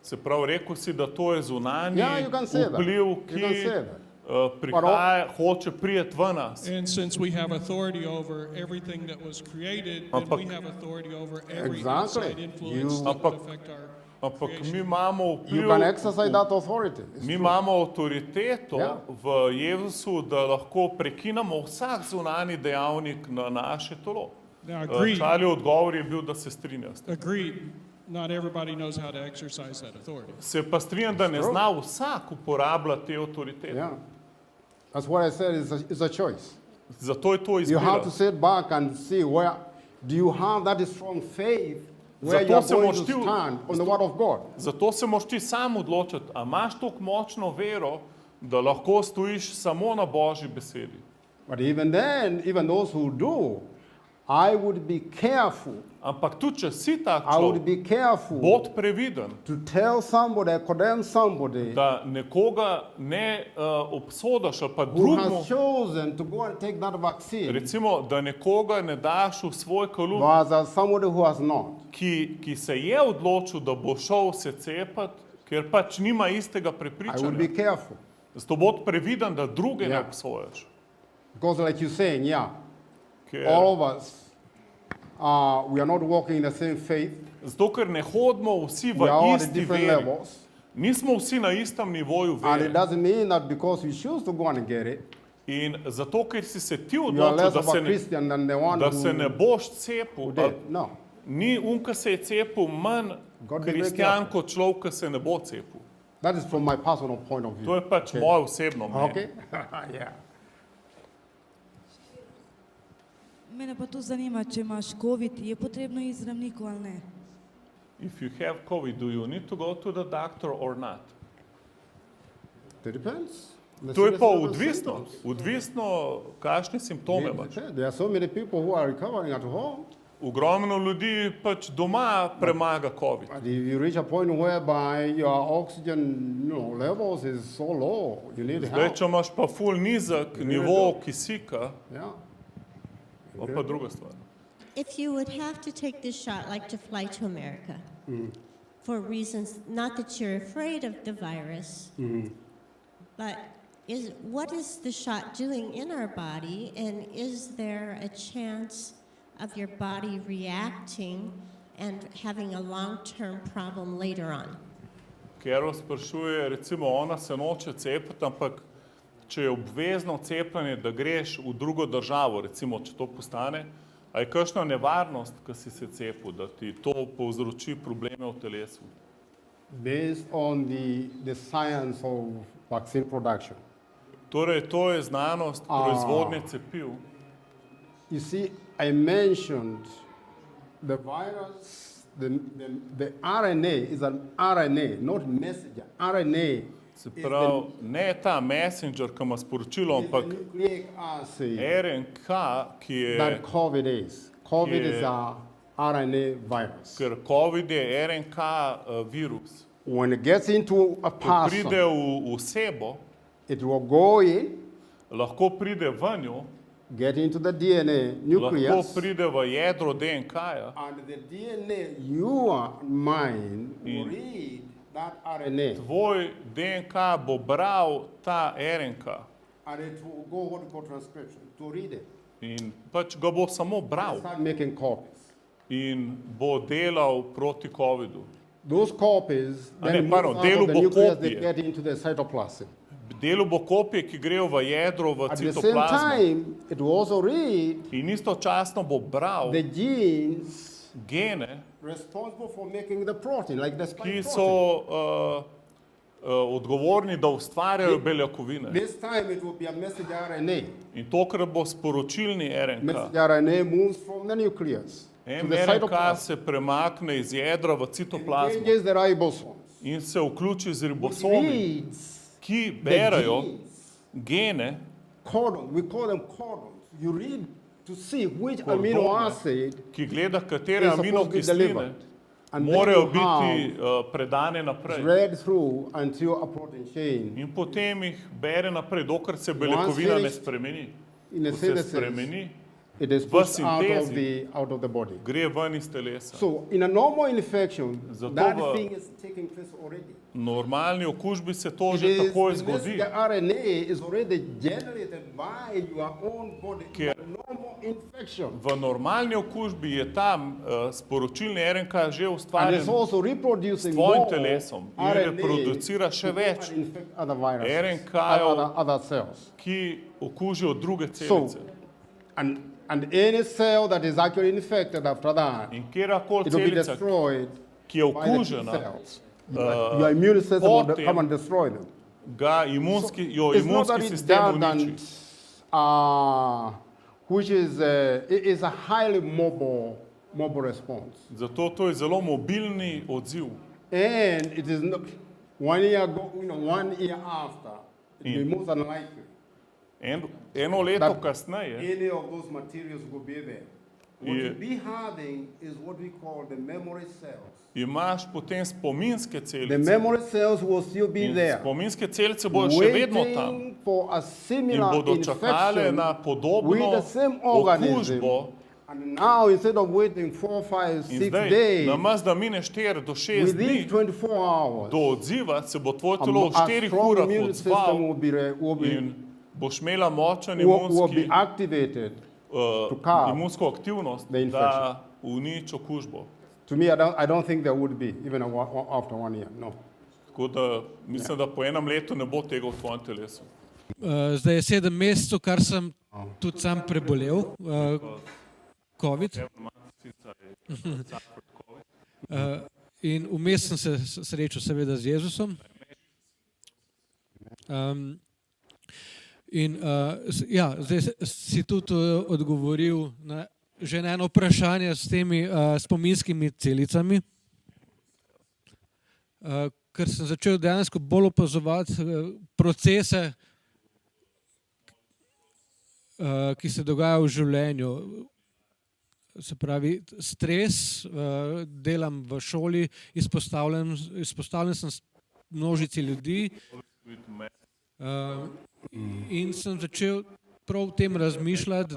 Se pravi, rekel si, da to je zunanji Yeah, you can say that. vpliv, You can ki say that. prihaja, hoče prijeti v nas. And since we have authority over everything that was created, then Ampak- we have authority over every Exactly. outside influence You- that Ampak- would affect our Ampak creation. mi imamo You vpliv, can exercise that authority. It's mi true. imamo avtoriteto Ja. v Jezusu, da lahko prekinemo vsak zunanji dejavnik na naše telo. Now, agreed. Čali odgovor je bil, da se strinja s tem. Agreed. Not everybody knows how to exercise that authority. Se pa strinjam, da ne zna vsak uporabljati te avtoritete. Yeah. That's what I said, it's a choice. Zato je to You have izbira. to sit back and see where, do you have that strong faith where you Zato are se going moraš to ti- stand on the word of God? Zato se moraš ti sam odločiti, a imaš toliko močno vero, da lahko stojiš samo na Božji besedi. But even then, even those who do, I would be careful. Ampak tudi, če si tak I would človek, be careful bod previden, to tell somebody, condemn somebody da nekoga ne obsodiš ali pa who drugemu, has chosen to go and take that vaccine recimo, da nekoga ne daš v svoj kalup, versus somebody who has not. ki se je odločil, da bo šel se cepati, ker pač nima istega I would be prepričanja. careful. Zato bod previden, da druge ne Ja. obsojaš. Because like you're saying, yeah, Ker, all of us, we are not walking in the same faith. zato, ker ne hodimo vsi v We are all at isti different veri. levels. Nismo vsi na istem nivoju And it vere. doesn't mean that because you choose to go and get it, In zato, ker si se ti you are odločil, less da of se a ne, Christian than the one da se ne who boš cepil, did. No. ni ki se je cepil manj God be very kristjan careful. kot človek, ki se ne bo cepil. That is from my personal point of To view. je pač moje osebno mnenje. Okay? Yeah. Mene pa to zanima, če imaš COVID, je potrebno iti k zdravniku ali ne? If you have COVID, do you need to go to the doctor or not? It depends. The To je pa seriousness of the odvisno, symptoms. odvisno, kakšne simptome It imaš. depends. There are so many people who are recovering at home. Ogromno ljudi pač doma premaga COVID. But if you reach a point whereby your oxygen levels is so low, you need Zdaj, help. če imaš pa ful nizek nivo kisika, Yeah. pa pa druga stvar. If you would have to take this shot, like to fly to America, for reasons, not that you're afraid of the virus, but what is the shot doing in our body, and is there a chance of your body reacting and having a long-term problem later on? Kero sprašuje, recimo, ona se noče cepiti, ampak če je obvezno cepljenje, da greš v drugo državo, recimo, če to postane, a je kakšna nevarnost, ko si se cepil, da ti to povzroči probleme v telesu? Based on the science of vaccine production. Torej, to je znanost proizvodnje cepiv. You see, I mentioned the virus, the RNA is an RNA, not messenger. RNA Se pravi, ne ta messenger, ki ima sporočilo, is the ampak nucleic acid RNK, ki je, that COVID is. COVID is Yeah. a RNA virus. ker COVID je RNK virus. When it gets into a Ko pride person, v osebo, it will go in, lahko pride vanjo, get into the DNA lahko nucleus, pride v jedro DNK-ja and the DNA, your mind, will In- read that RNA, tvoj DNK bo bral ta RNK and it will go what we call transcription, to read it, in pač ga bo samo bral start making copies. in bo delal proti COVID-u. Those copies A then ne, move pardon, out delu of the bo nucleus, they kopije. get into the cytoplasm. Delu bo kopije, ki grejo v jedro, v At the same citoplazmo time, it will also read in istočasno bo bral the genes gene, responsible for making the protein, like the spike ki protein. so odgovorni, da ustvarjajo beljakovine. This time it will be a messenger RNA. In tokrat bo sporočilni RNK. Messenger RNA moves from the nucleus to the RNK cytoplasm. se premakne iz jedra v citoplazmo Engages the ribosomes. in se vključi z Which ribosomi, reads ki the berajo genes, gene, codons. We call them codons. You read to see which Codone. amino acid ki gleda, katere is supposed to be aminokisline delivered. And then morajo you biti have predane naprej. read through until a protein chain In potem jih bere naprej, dokler se beljakovina ne finished spremeni. in a Ko se synthesis, spremeni, it is v pushed out of sintezi the body. gre ven iz telesa. So in a normal infection, Zato that v- thing is taking place already. V normalni okužbi se to It že is, takoj the zgodi. messenger RNA is already generated by your own body. In Ker- a normal infection. V normalni okužbi je tam sporočilni RNK že And ustvarjen it's also reproducing s tvojim more telesom in RNA reproducira še to go več and infect other viruses, RNK-jev. other cells. ki okužijo druge So, celice. and any cell that is actually infected after that, In kjerakoli it will be celica, destroyed ki je by the T okužena, cells. Your immune system will potem- come and destroy them. jo It's not that imunski it's sistem redundant, uniči. which is it is a highly mobile response. Zato to je zelo mobilni odziv. And it is not 1 year ago, 1 year after, it will be In- most unlikely Eno leto That- kasneje any of those materials will be there. What you'll be having is what we call the memory cells. Imaš potem spominske The celice. memory cells will still be In there, spominske celice bodo še vedno tam waiting for a in similar bodo čakale infection na with podobno the same organism. okužbo. And now, instead of waiting 4, 5, In 6 zdaj, days, namesto da mine 4 do 6 within dni 24 hours, do odziva, se bo tvoj a telo v 4 strong urah immune system odzval will boš imela močan will be activated. curb imunsko aktivnost, the da uniči okužbo. To me, I don't think there would be, even after 1 year, no. Tako da mislim, da po enem letu ne bo tega v tvojem telesu. Zdaj je 7 mesecev, kar sem tudi sam prebolel, COVID. In vmes sem se srečal seveda z Jezusom. Ja, zdaj si tudi odgovoril na že na eno vprašanje s temi spominskimi celicami, ker sem začel dejansko bolj opazovati procese, ki se dogajajo v življenju. Se pravi, stres, delam v šoli, izpostavljen sem množici ljudi in sem začel prav o tem razmišljati,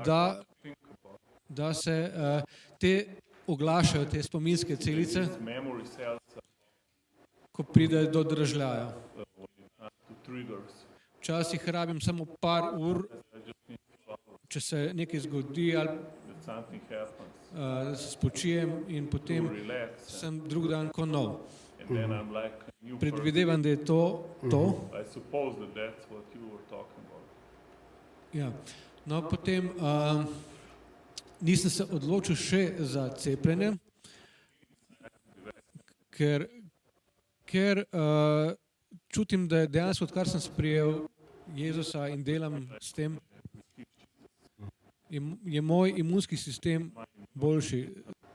da se te oglašajo, te spominske celice, ko pride do dražljaja. Včasih rabim samo par ur, če se nekaj zgodi ali se spočijem in potem sem drug dan kot nov. Predvidevam, da je to. Ja. No, potem nisem se odločil še za cepljenje, ker čutim, da je dejansko, odkar sem sprejel Jezusa in delam s tem, je moj imunski sistem boljši.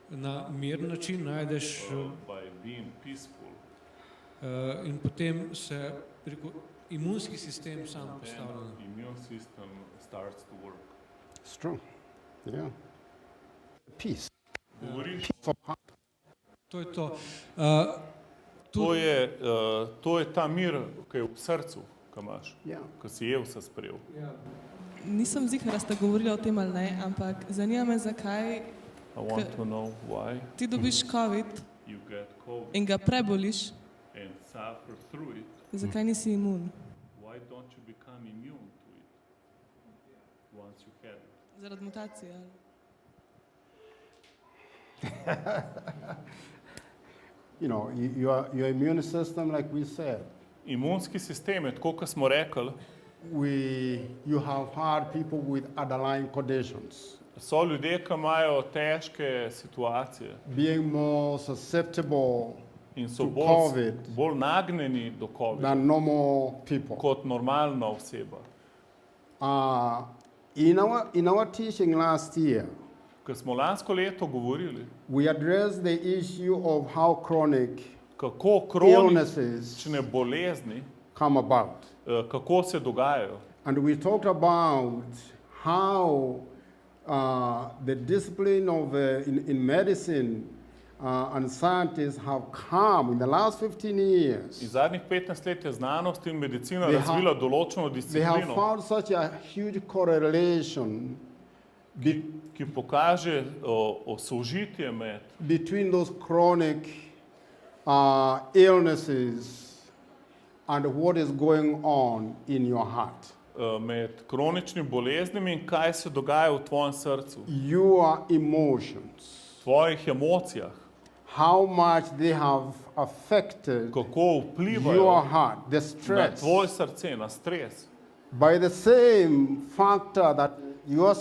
Na miren način najdeš in potem se imunski sistem sam postavlja. Strong, yeah. Peace. To je to. To je ta mir, ki je v srcu, ki imaš, ki si Jezusa sprejel. Nisem ziher, da ste govorili o tem ali ne, ampak zanima me, zakaj ti dobiš COVID in ga preboliš, zakaj nisi imun? Zaradi mutacije ali? Your immune system, like we said, Imunski sistem je, tako kot smo rekli, you have had people with underlying conditions. So ljudje, ki imajo težke situacije being more susceptible in so to COVID bolj nagnjeni do COVID than normal people. kot normalna oseba. In our teaching last year, Ker smo lansko leto govorili, we addressed the issue of how chronic kako illnesses kronične bolezni, come about. Kako se dogajajo. And we talked about how the discipline of in medicine and scientists have come in the last 15 years. In zadnjih 15 let je znanost in medicina razvila določeno They have disciplino, found such a huge correlation ki pokaže sožitje med between those chronic illnesses and what is going on in your heart. Med kroničnimi boleznimi in kaj se dogaja v tvojem srcu, Your emotions, v tvojih emocijah, how much they have affected kako your vplivajo heart, the na stress. tvoje srce, na stres. By the same factor that you're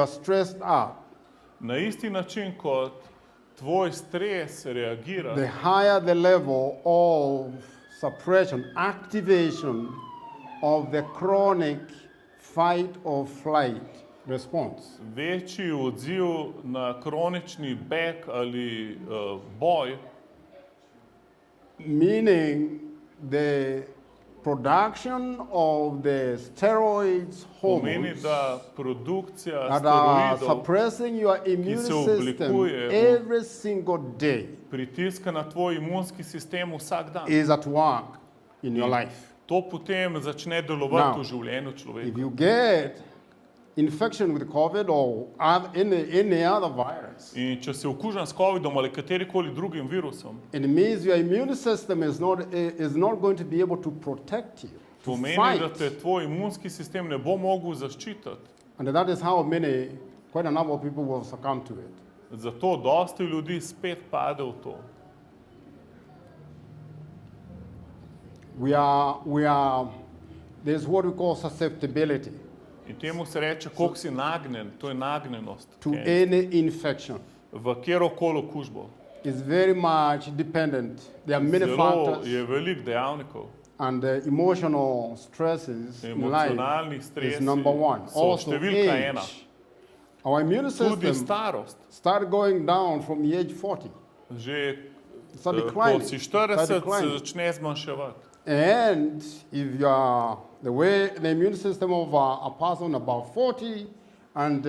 stressed up, Na isti način, kot tvoj stres reagira, the higher the level of suppression, activation of the chronic fight or flight response. večji odziv na kronični beg ali boj, Meaning production of the steroids Pomeni, hormones da produkcija that are steroidov suppressing your immune se system oblikuje v- every single day pritiska na tvoj imunski sistem vsak dan. is at work in your life. To potem začne delovati Now, v življenju If človeka. you get infection with COVID or any other virus, In če si okužen s COVID-om ali katerikoli drugim virusom, it means your immune system is not going to be able to protect you, to pomeni, fight. da te tvoj imunski sistem ne bo mogel zaščititi. And that is how quite a number of people will succumb to it. Zato dosti ljudi spet pade v to. There's what we call susceptibility In temu se reče, koliko si nagnjen, to je nagnjenost to k- any infection. v kjerokoli okužbo. It's very much dependent. There are many Zelo factors, je veliko dejavnikov. and the emotional stresses in life Emocionalni is stresi number one. so Also številka age. ena. Our immune Tudi system starost. started going down from the age 40. Že Start ko declining. si Start 40, se declining. začne zmanjševati. And if you are the way the immune system of a person about 40 and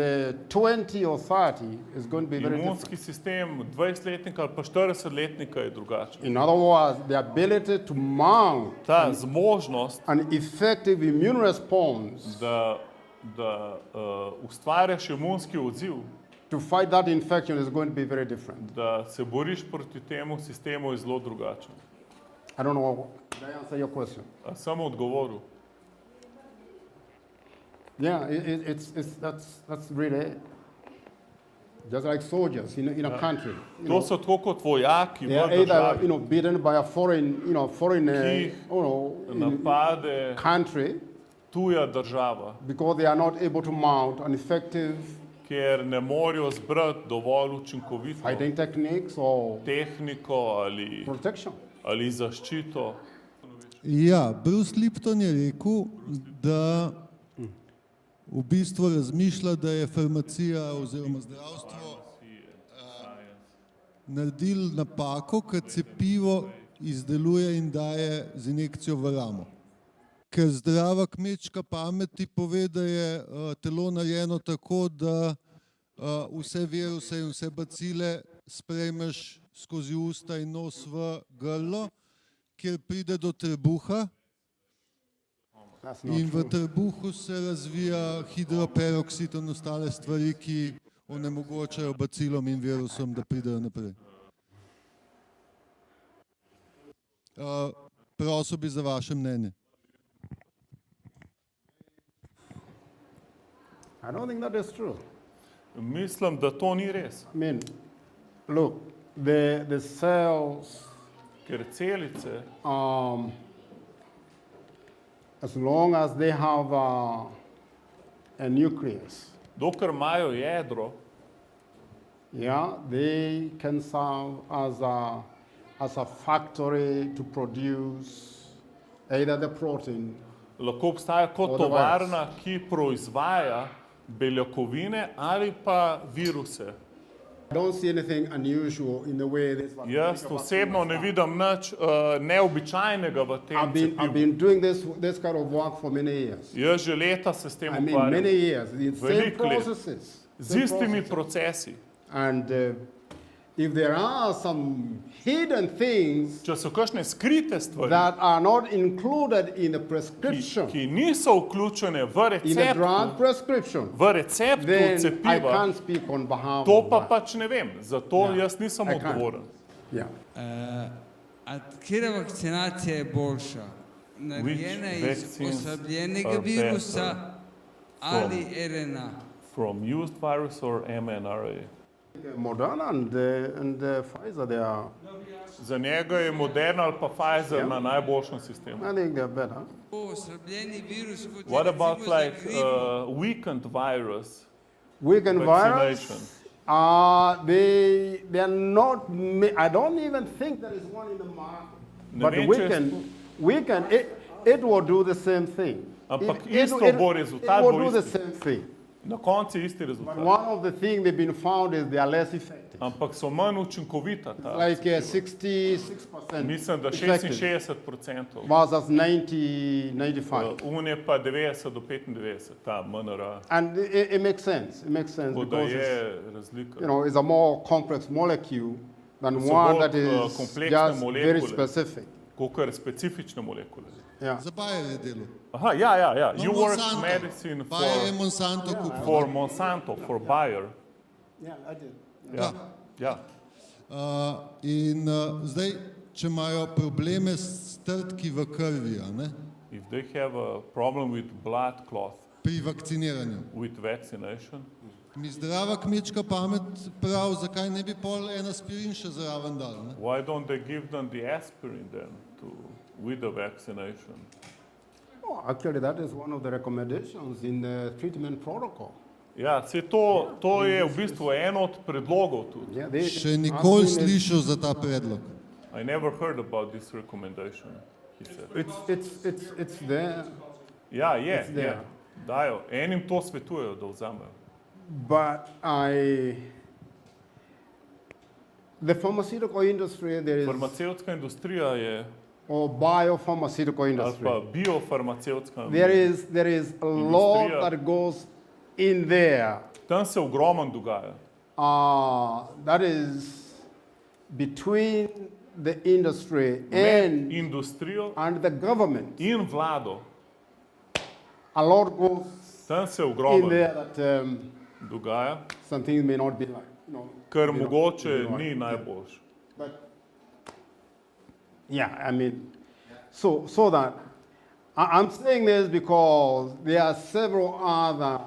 20 or 30 is going to be very different. Imunski sistem 20-letnika ali pa 40-letnika je drugačen. In other words, the ability to mount Ta zmožnost, an effective immune response da ustvarjaš imunski odziv, to fight that infection is going to be very different. da se boriš proti temu sistemu, je zelo drugačen. I don't know, did I answer your question? A sem odgovoril. Yeah, that's really just like soldiers in a country. To so tako kot vojaki v They are either državi, beaten by a foreign Ki napade country tuja država, because they are not able to mount an effective ker ne morejo zbrati dovolj učinkovito fighting techniques or tehniko protection. ali zaščito. Ja, Bruce Lipton je rekel, da v bistvu razmišlja, da je farmacija oziroma zdravstvo naredil napako, ker cepivo izdeluje in daje z injekcijo v ramo. Ker zdrava kmečka pamet ti pove, da je telo narejeno tako, da vse viruse in vse bacile sprejmeš skozi usta in nos v grlo, kjer pride do trebuha in v trebuhu se razvija hidroperoksid in ostale stvari, ki onemogočajo bacilom in virusom, da pridejo naprej. Prosil bi za vaše mnenje. I don't think that is true. Mislim, da to ni res. I mean, look, the cells, Ker celice, as long as they have a nucleus, dokler imajo jedro, yeah, they can serve as a factory to produce either the protein lahko obstaja kot Or the tovarna, ki proizvaja beljakovine ali pa viruse. I don't see anything unusual in the way this one. Jaz osebno ne vidim nič neobičajnega v tem I've cepivu. been doing this kind of work for many years. Jaz že leta se s tem I mean, many ukvarjam. years, the same Veliko let. processes. Z same istimi processes. procesi. And if there are some hidden things Če so kakšne skrite stvari, that are not included in the prescription, ki niso vključene v in the drug receptu, prescription, v receptu then I cepiva, can't speak on behalf to of pa that. pač ne vem. Zato Ja. jaz nisem I can't. odgovoren. Yeah. A katera vakcinacija je boljša? Narejena iz vaccines oslabljenega are virusa ali RNA? From used virus or mRNA? Moderna and Pfizer, they are, Za njega je Moderna ali pa Pfizer na najboljšem sistemu. I think they're better. Oslabljeni virus, kot je What about recimo za like gripo. weakened virus? Weekend Vaccination. virus, they are not, I don't even think there is one in the market. Ne But vem, če it will do the same thing. Ampak It isto bo rezultat, will bo do the isti. same thing. Na koncu je isti But rezultat. one of the things they've been found is they are less effective. Ampak so manj učinkovita ta. Like 66%. Mislim, da effective 66%. versus 90-95. Unije pa 90 do 95, ta MNR. And it makes sense. It makes sense Tako da because je razlika. it's a more complex molecule than So one bolj, that is kompleksne just very molekule. specific. Kakor specifične molekule. Yeah. Za Bayer je delal. Aha, ja. No, You work Monsanto. medicine Bayer je Monsanto kupil. for Monsanto, for Bayer. Yeah, I did. Ja. Zdaj, če imajo probleme s strdki v krvi, a ne, If they have a problem with blood clot, pri vakciniranju, with vaccination, mi zdrava kmečka pamet prav, zakaj ne bi pol en aspirin še zraven dal, ne? why don't they give them the aspirin then with the vaccination? Oh, actually, that is one of the recommendations in the treatment protocol. Ja, saj to je v bistvu eno od predlogov tudi. Yeah, Še nikoli slišal za ta predlog. I never heard about this recommendation, he said. It's there. Ja, It's there. dajo. Enim to svetujejo, da vzamejo. But the pharmaceutical industry, there is, Farmacevtska industrija je, or biopharmaceutical ali industry, pa biofarmacevtska there is a lot Industrija. that goes in there. Tam se ogromno dogaja. That is between the industry Med and industrijo the government. in vlado. A lot goes Tam se in ogromno there that dogaja, some things may not be like, kar may not mogoče be ni right. najboljše. But yeah, I mean, so that I'm saying this because there are several other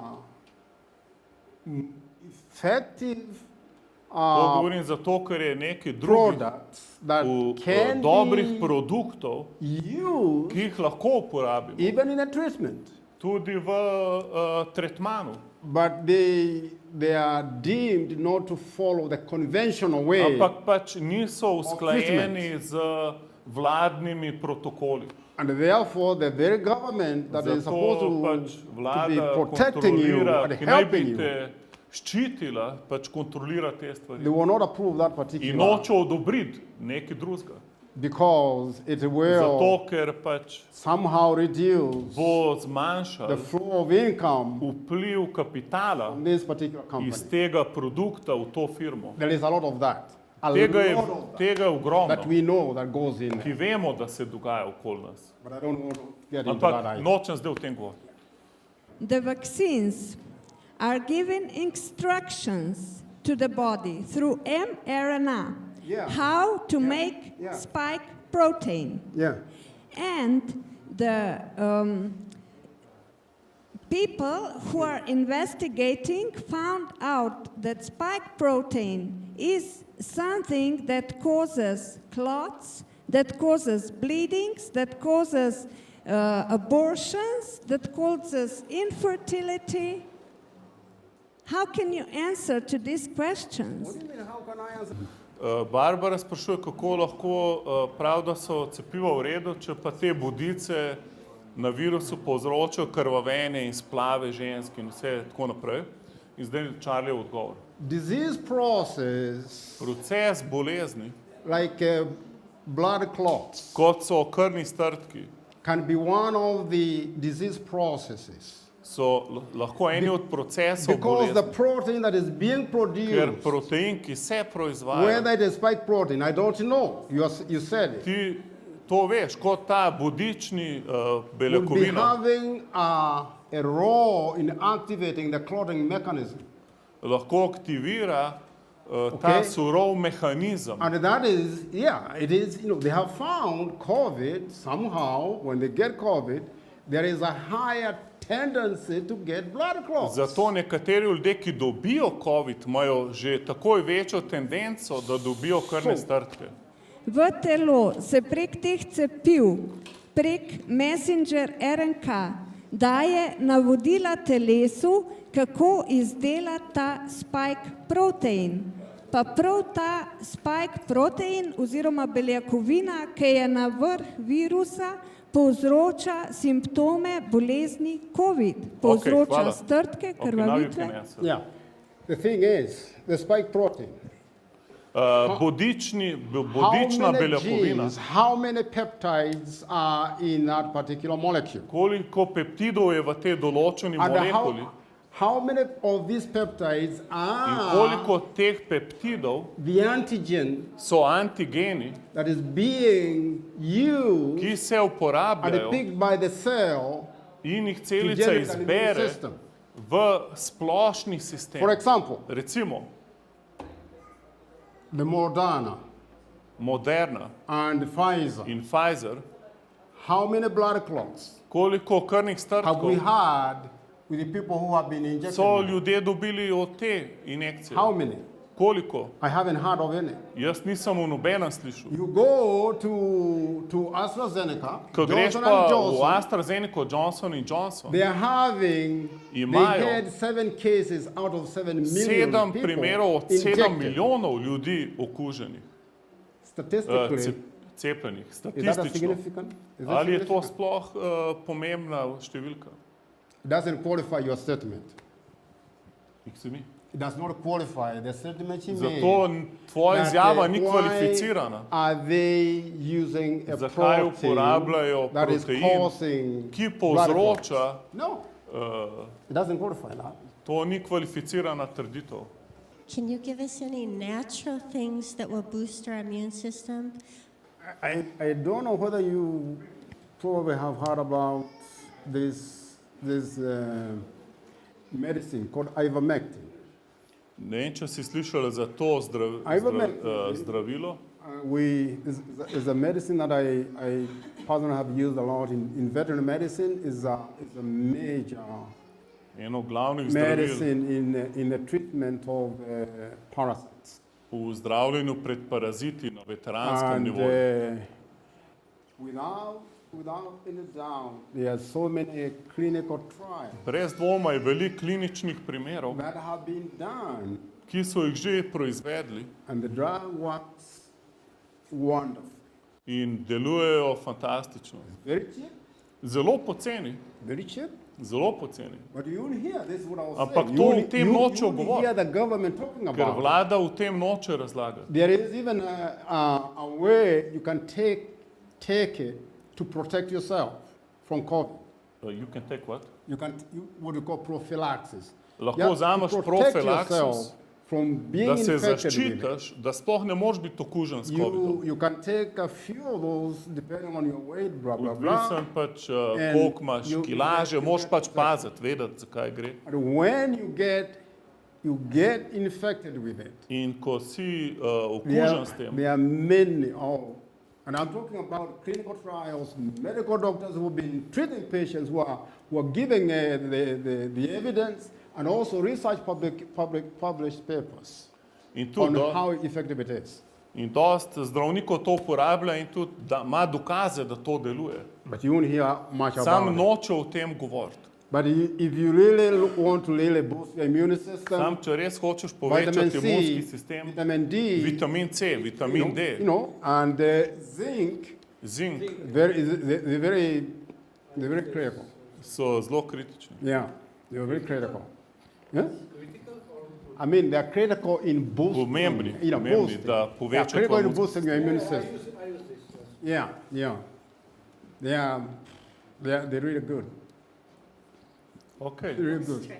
effective To govorim zato, ker je nekaj drugih products that can dobrih be produktov, used ki jih lahko uporabimo, even in a treatment, tudi v tretmanu. but they are deemed not to follow the conventional way. Ampak pač niso usklajeni z vladnimi protokoli. And therefore, the very government that is supposed Zato pač to be vlada protecting you kontrolira, and ki naj bi helping you, te ščitila, pač kontrolira te stvari. they will not approve that In particular noče odobriti nekaj drugega. because it will Zato, ker pač somehow reduce bo the zmanjšal flow of income vpliv kapitala from this particular company. iz tega produkta v to firmo. There is a lot of that. A Tega je lot of that ogromno, that we know that goes in ki there. vemo, da se dogaja okoli nas. But I don't want to get into that Ampak idea. nočem zdaj o tem govoriti. The vaccines are given instructions to the body through mRNA Yeah. how to make Yeah. spike protein. Yeah. And the people who are investigating found out that spike protein is something that causes clots, that causes bleedings, that causes abortions, that causes infertility. How can you answer to these questions? What do you mean, how can I answer? Barbara sprašuje, kako lahko prav, da so cepiva v redu, če pa te bodice na virusu povzročajo krvavenje in splave žensk in vse tako naprej. In zdaj Charliev odgovor. Disease process, Proces bolezni, like blood clots, kot so krvni strdki, can be one of the disease processes. so lahko eni od procesov Because the bolezni, protein that is being ker produced, protein, ki se proizvaja, whether it is spike protein, I don't know. You said it. ti to veš, kot ta bodični Would be beljakovina, having a role in activating the clotting mechanism. lahko aktivira ta Okay. surov mehanizem. And that is, yeah, it is, they have found COVID somehow, when they get COVID, there is a higher tendency to get blood clots. Zato nekateri ljudje, ki dobijo COVID, imajo že takoj večjo tendenco, da dobijo krvne strdke. V telo se prek teh cepiv, prek messenger RNK daje navodila telesu, kako izdelati ta spike protein. Pa prav ta spike protein oziroma beljakovina, ki je na vrh virusa, povzroča simptome bolezni COVID, povzroča strdke, krvavitve. Yeah. The thing is, the spike protein. Bodična beljakovina. How many peptides are in that particular molecule? Koliko peptidov je v tej določeni molekuli? How many of these peptides In are koliko teh peptidov the antigen so antigeni, that is being used ki se and uporabljajo picked by the cell in jih to celica generate an immune izbere system? v splošni sistem. For example, Recimo, the Moderna Moderna and Pfizer. in Pfizer, How many blood clots koliko krvnih have we strdkov had with the people who have been injected? so ljudje dobili od te injekcije? How many? Koliko? I haven't heard of any. Jaz nisem v nobenem slišal. You go to AstraZeneca, Ko greš Johnson pa and v Johnson, AstraZeneca, Johnson & Johnson, they Imajo had 7 cases out of 7 million 7 people primerov od 7 injected. milijonov ljudi okuženih, Statistically, cepljenih, is that statistično. significant? Is that Ali je to significant? sploh pomembna številka? It doesn't qualify your statement. XMI. It does not qualify the statement you Zato made. tvoja izjava ni Why kvalificirana. are they using a Zakaj uporabljajo protein that is protein, causing ki blood povzroča, clots? No, it doesn't qualify that. to ni kvalificirana trditev. Can you give us any natural things that will boost our immune system? I don't know whether you probably have heard about this medicine called ivermectin. Ne vem, če si slišala za to zdravilo. Is a medicine that I personally have used a lot in veterinary medicine. Is a major Eno glavnih zdravil medicine in the treatment of parasites. v zdravljenju pred paraziti na veteranskem And nivoju. without any doubt, there are so many clinical trials Brez dvoma je veliko kliničnih primerov, that have been done, ki so jih že proizvedli and the drug works wonderfully. in delujejo fantastično. Very cheap, Zelo poceni, very cheap. zelo poceni. But you won't hear this is what I was Ampak saying. to You v won't- tem you nočejo won't govoriti. hear the government talking Ker about it. vlada v tem noče razlagati. There is even a way you can take it to protect yourself from COVID. You can take what? You can what you call prophylaxis. Lahko You have to vzameš protect profilaksis, yourself from being da se infected with it. zaščitiš, da sploh ne moreš biti okužen s COVID-om. You can take a few of those depending on your weight, blah, blah, blah. Odvisen pač, And koliko imaš you- kilaže, you moraš get pač infected. paziti, vedeti, zakaj gre. And when you get infected with it, In ko si there okužen s tem, are many, and I'm talking about clinical trials, medical doctors who have been treating patients who are giving the evidence, and also research published papers in on tudi how effective it is. in dosti zdravnikov to uporablja in tudi ima dokaze, da to deluje. But you won't hear much Sam about it. noče o tem govoriti. But if you really want to really boost your immune system, Sam, če res hočeš vitamin povečati imunski C, sistem, vitamin D, vitamin C, vitamin D, and zinc, zink they're very critical. so zelo kritični. Yeah, they're very critical. Yeah? I mean, they're critical in boosting, Pomembni, boosting. da They're povečajo critical in imunski boosting your immune system. Yeah. They're really good. Okay. Really good.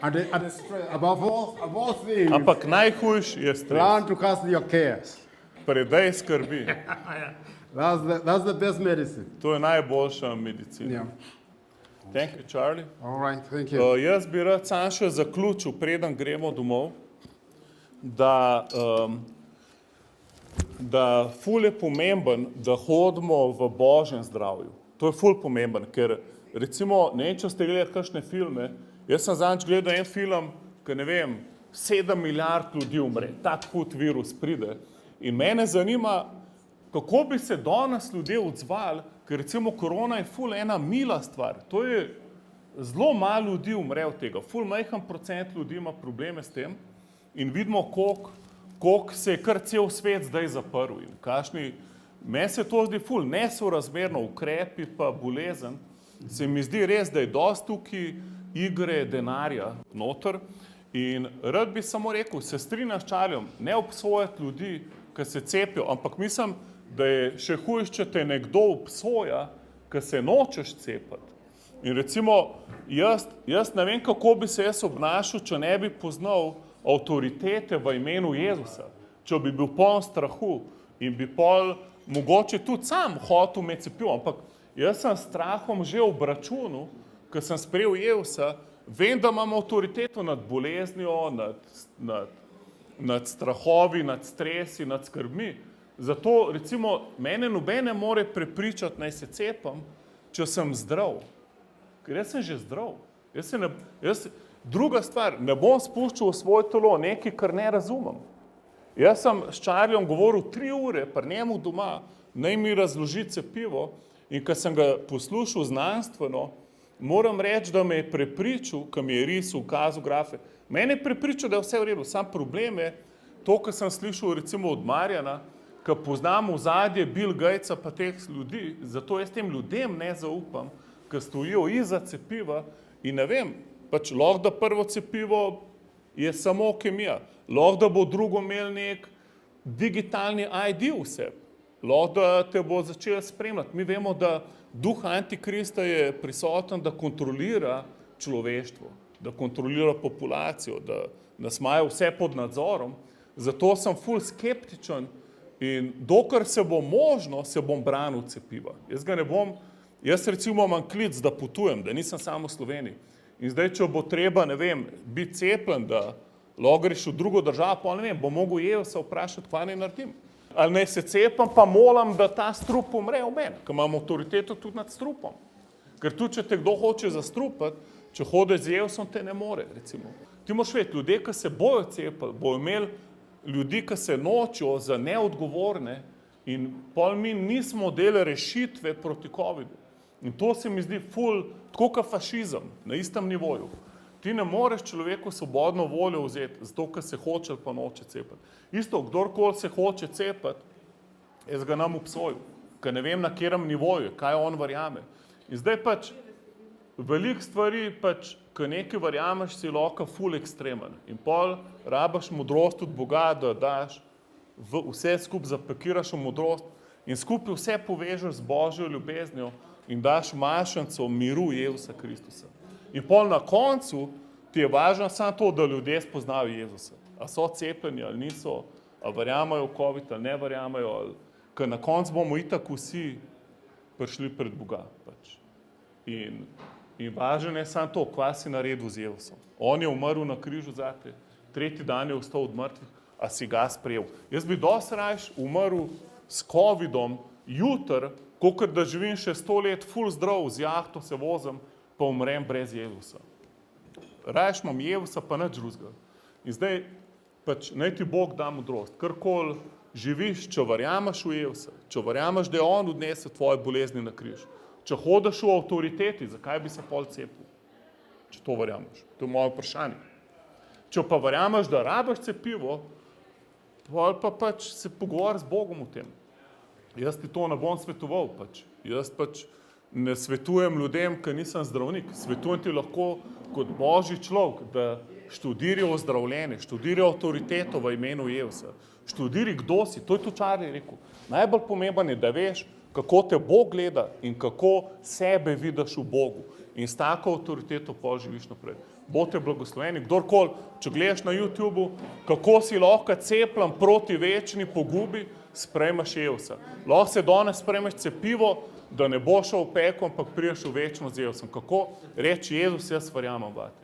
and the stress, above all things, Ampak najhujš je stres. learn to cast your cares. Predej skrbi. That's the best medicine. To je najboljša medicina. Yeah. Thank you, Charlie. All right, thank you. Jaz bi rad sam še zaključil, preden gremo domov, da ful je pomemben, da hodimo v Božjem zdravju. To je ful pomemben, ker recimo, ne vem, če ste gledali kakšne filme, jaz sem zadnjič gledal en film, ki ne vem, 7 milijard ljudi umre, tak hud virus pride. In mene zanima, kako bi se danes ljudje odzvali, ker recimo korona je ful ena mila stvar. To je zelo malo ljudi umre od tega. Ful majhen procent ljudi ima probleme s tem in vidimo, koliko se je kar cel svet zdaj zaprl in v kakšni meni se to zdi ful nesorazmerno, ukrepi pa bolezen. Se mi zdi res, da je dosti tukaj igre denarja noter. In rad bi samo rekel, se strinjam s Čarljem, ne obsojati ljudi, ki se cepijo, ampak mislim, da je še hujše, če te nekdo obsoja, ki se nočeš cepati. In recimo, jaz ne vem, kako bi se jaz obnašal, če ne bi poznal avtoritete v imenu Jezusa, če bi bil poln strahu in bi pol mogoče tudi sam hotel me cepivo, ampak jaz sem s strahom že obračunal, ko sem sprejel Jezusa, vem, da imam avtoriteto nad boleznijo, nad strahovi, nad stresi, nad skrbmi. Zato, recimo, mene nobene more prepričati, naj se cepam, če sem zdrav. Ker jaz sem že zdrav. Druga stvar, ne bom spuščal v svoje telo nekaj, kar ne razumem. Jaz sem s Čarljem govoril 3 ure pri njemu doma, naj mi razloži cepivo, in ko sem ga poslušal znanstveno, moram reči, da me je prepričal, ko mi je risal, ukazal grafe. Mene je prepričal, da je vse v redu. Sam problem je to, ko sem slišal recimo od Marjana, ko poznam ozadje Bill Gatesa pa teh ljudi, zato jaz tem ljudem ne zaupam, ki stojijo iza cepiva in ne vem, pač lahko da prvo cepivo je samo kemija, lahko da bo drugo imel nek digitalni ID vse, lahko da te bo začel spremljati. Mi vemo, da duh antikrista je prisoten, da kontrolira človeštvo, da kontrolira populacijo, da nas imajo vse pod nadzorom, zato sem ful skeptičen in dokler se bo možno, se bom branil cepiva. Jaz recimo imam klic, da potujem, da nisem samo v Sloveniji. In zdaj, če bo treba, ne vem, biti cepljen, da lahko greš v drugo državo, pa ne vem, bo mogel Jezusa vprašati, kaj naj naredim. Ali naj se cepam, pa molim, da ta strup umre v meni, ker imam avtoriteto tudi nad strupom. Ker tudi, če te kdo hoče zastrupati, če hodi z Jezusom, te ne more, recimo. Ti moraš vedeti, ljudje, ki se bojo cepali, bojo imeli ljudi, ki se nočijo za neodgovorne in pol mi nismo del rešitve proti covidu. In to se mi zdi ful, tako kot fašizem, na istem nivoju. Ti ne moreš človeku svobodno voljo vzeti, zato ker se hoče ali pa noče cepati. Isto, kdorkoli se hoče cepati, jaz ga nam obsojil, ker ne vem na katerem nivoju, kaj on verjame. In zdaj pač veliko stvari, pač, ko nekaj verjameš, si lahko ful ekstremen. In pol rabaš modrost od Boga, da daš vse skupaj zapakiraš v modrost in skupaj vse povežeš z Božjo ljubeznijo in daš mašnico miru Jezusa Kristusa. In pol na koncu ti je važno samo to, da ljudje spoznajo Jezusa. A so cepljeni ali niso, a verjamajo v COVID ali ne verjamajo, ker na koncu bomo itak vsi prišli pred Boga. Pač. In važno je samo to, kva si naredil z Jezusom. On je umrl na križu zate, 3. dan je vstal od mrtvih, a si ga sprejel. Jaz bi dosti rajš umrl s covidom jutr, kakor da živim še 100 let ful zdrav, z jahto se vozim, pa umrem brez Jezusa. Rajš imam Jezusa, pa nič drugega. In zdaj, pač, naj ti Bog da modrost. Karkoli živiš, če verjameš v Jezusa, če verjameš, da je on odnesel tvoje bolezni na križ, če hodiš v avtoriteti, zakaj bi se pol cepil? Če to verjameš. To je moje vprašanje. Če pa verjameš, da rabiš cepivo, pa pač se pogovori z Bogom o tem. Jaz ti to ne bom svetoval. Pač. Jaz pač ne svetujem ljudem, ker nisem zdravnik. Svetujem ti lahko kot Božji človek, da študiri ozdravljenje, študiri avtoriteto v imenu Jezusa. Študiri, kdo si. To je to Čarli rekel. Najbolj pomemben je, da veš, kako te Bog gleda in kako sebe vidiš v Bogu. In s tako avtoriteto pol živiš naprej. Boste blagosloveni. Kdorkoli, če gledaš na YouTubeu, kako si lahko cepljen proti večni pogubi, sprejmeš Jezusa. Lahko se danes sprejmeš cepivo, da ne boš šel v peklo, ampak prideš v večno z Jezusom. Kako reči Jezus, jaz verjamem vate.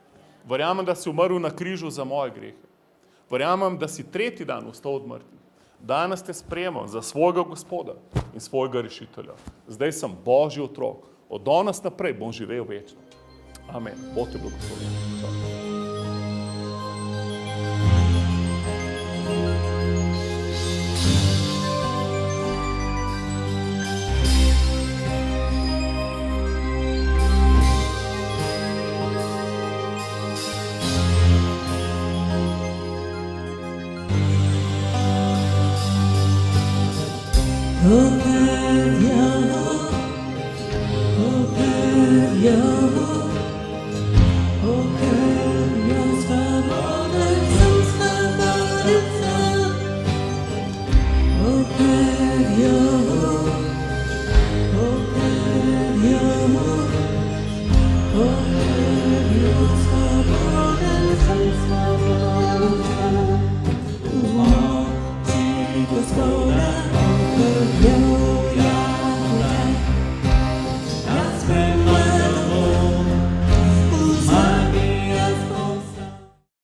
Verjamem, da si umrl na križu za moje grehe. Verjamem, da si 3. dan vstal od mrtvih. Danes te sprejemam za svojega Gospoda in svojega rešitelja. Zdaj sem Božji otrok. Od danes naprej bom živel večno. Amen. Bote blagosloveni. Oh Gospoda,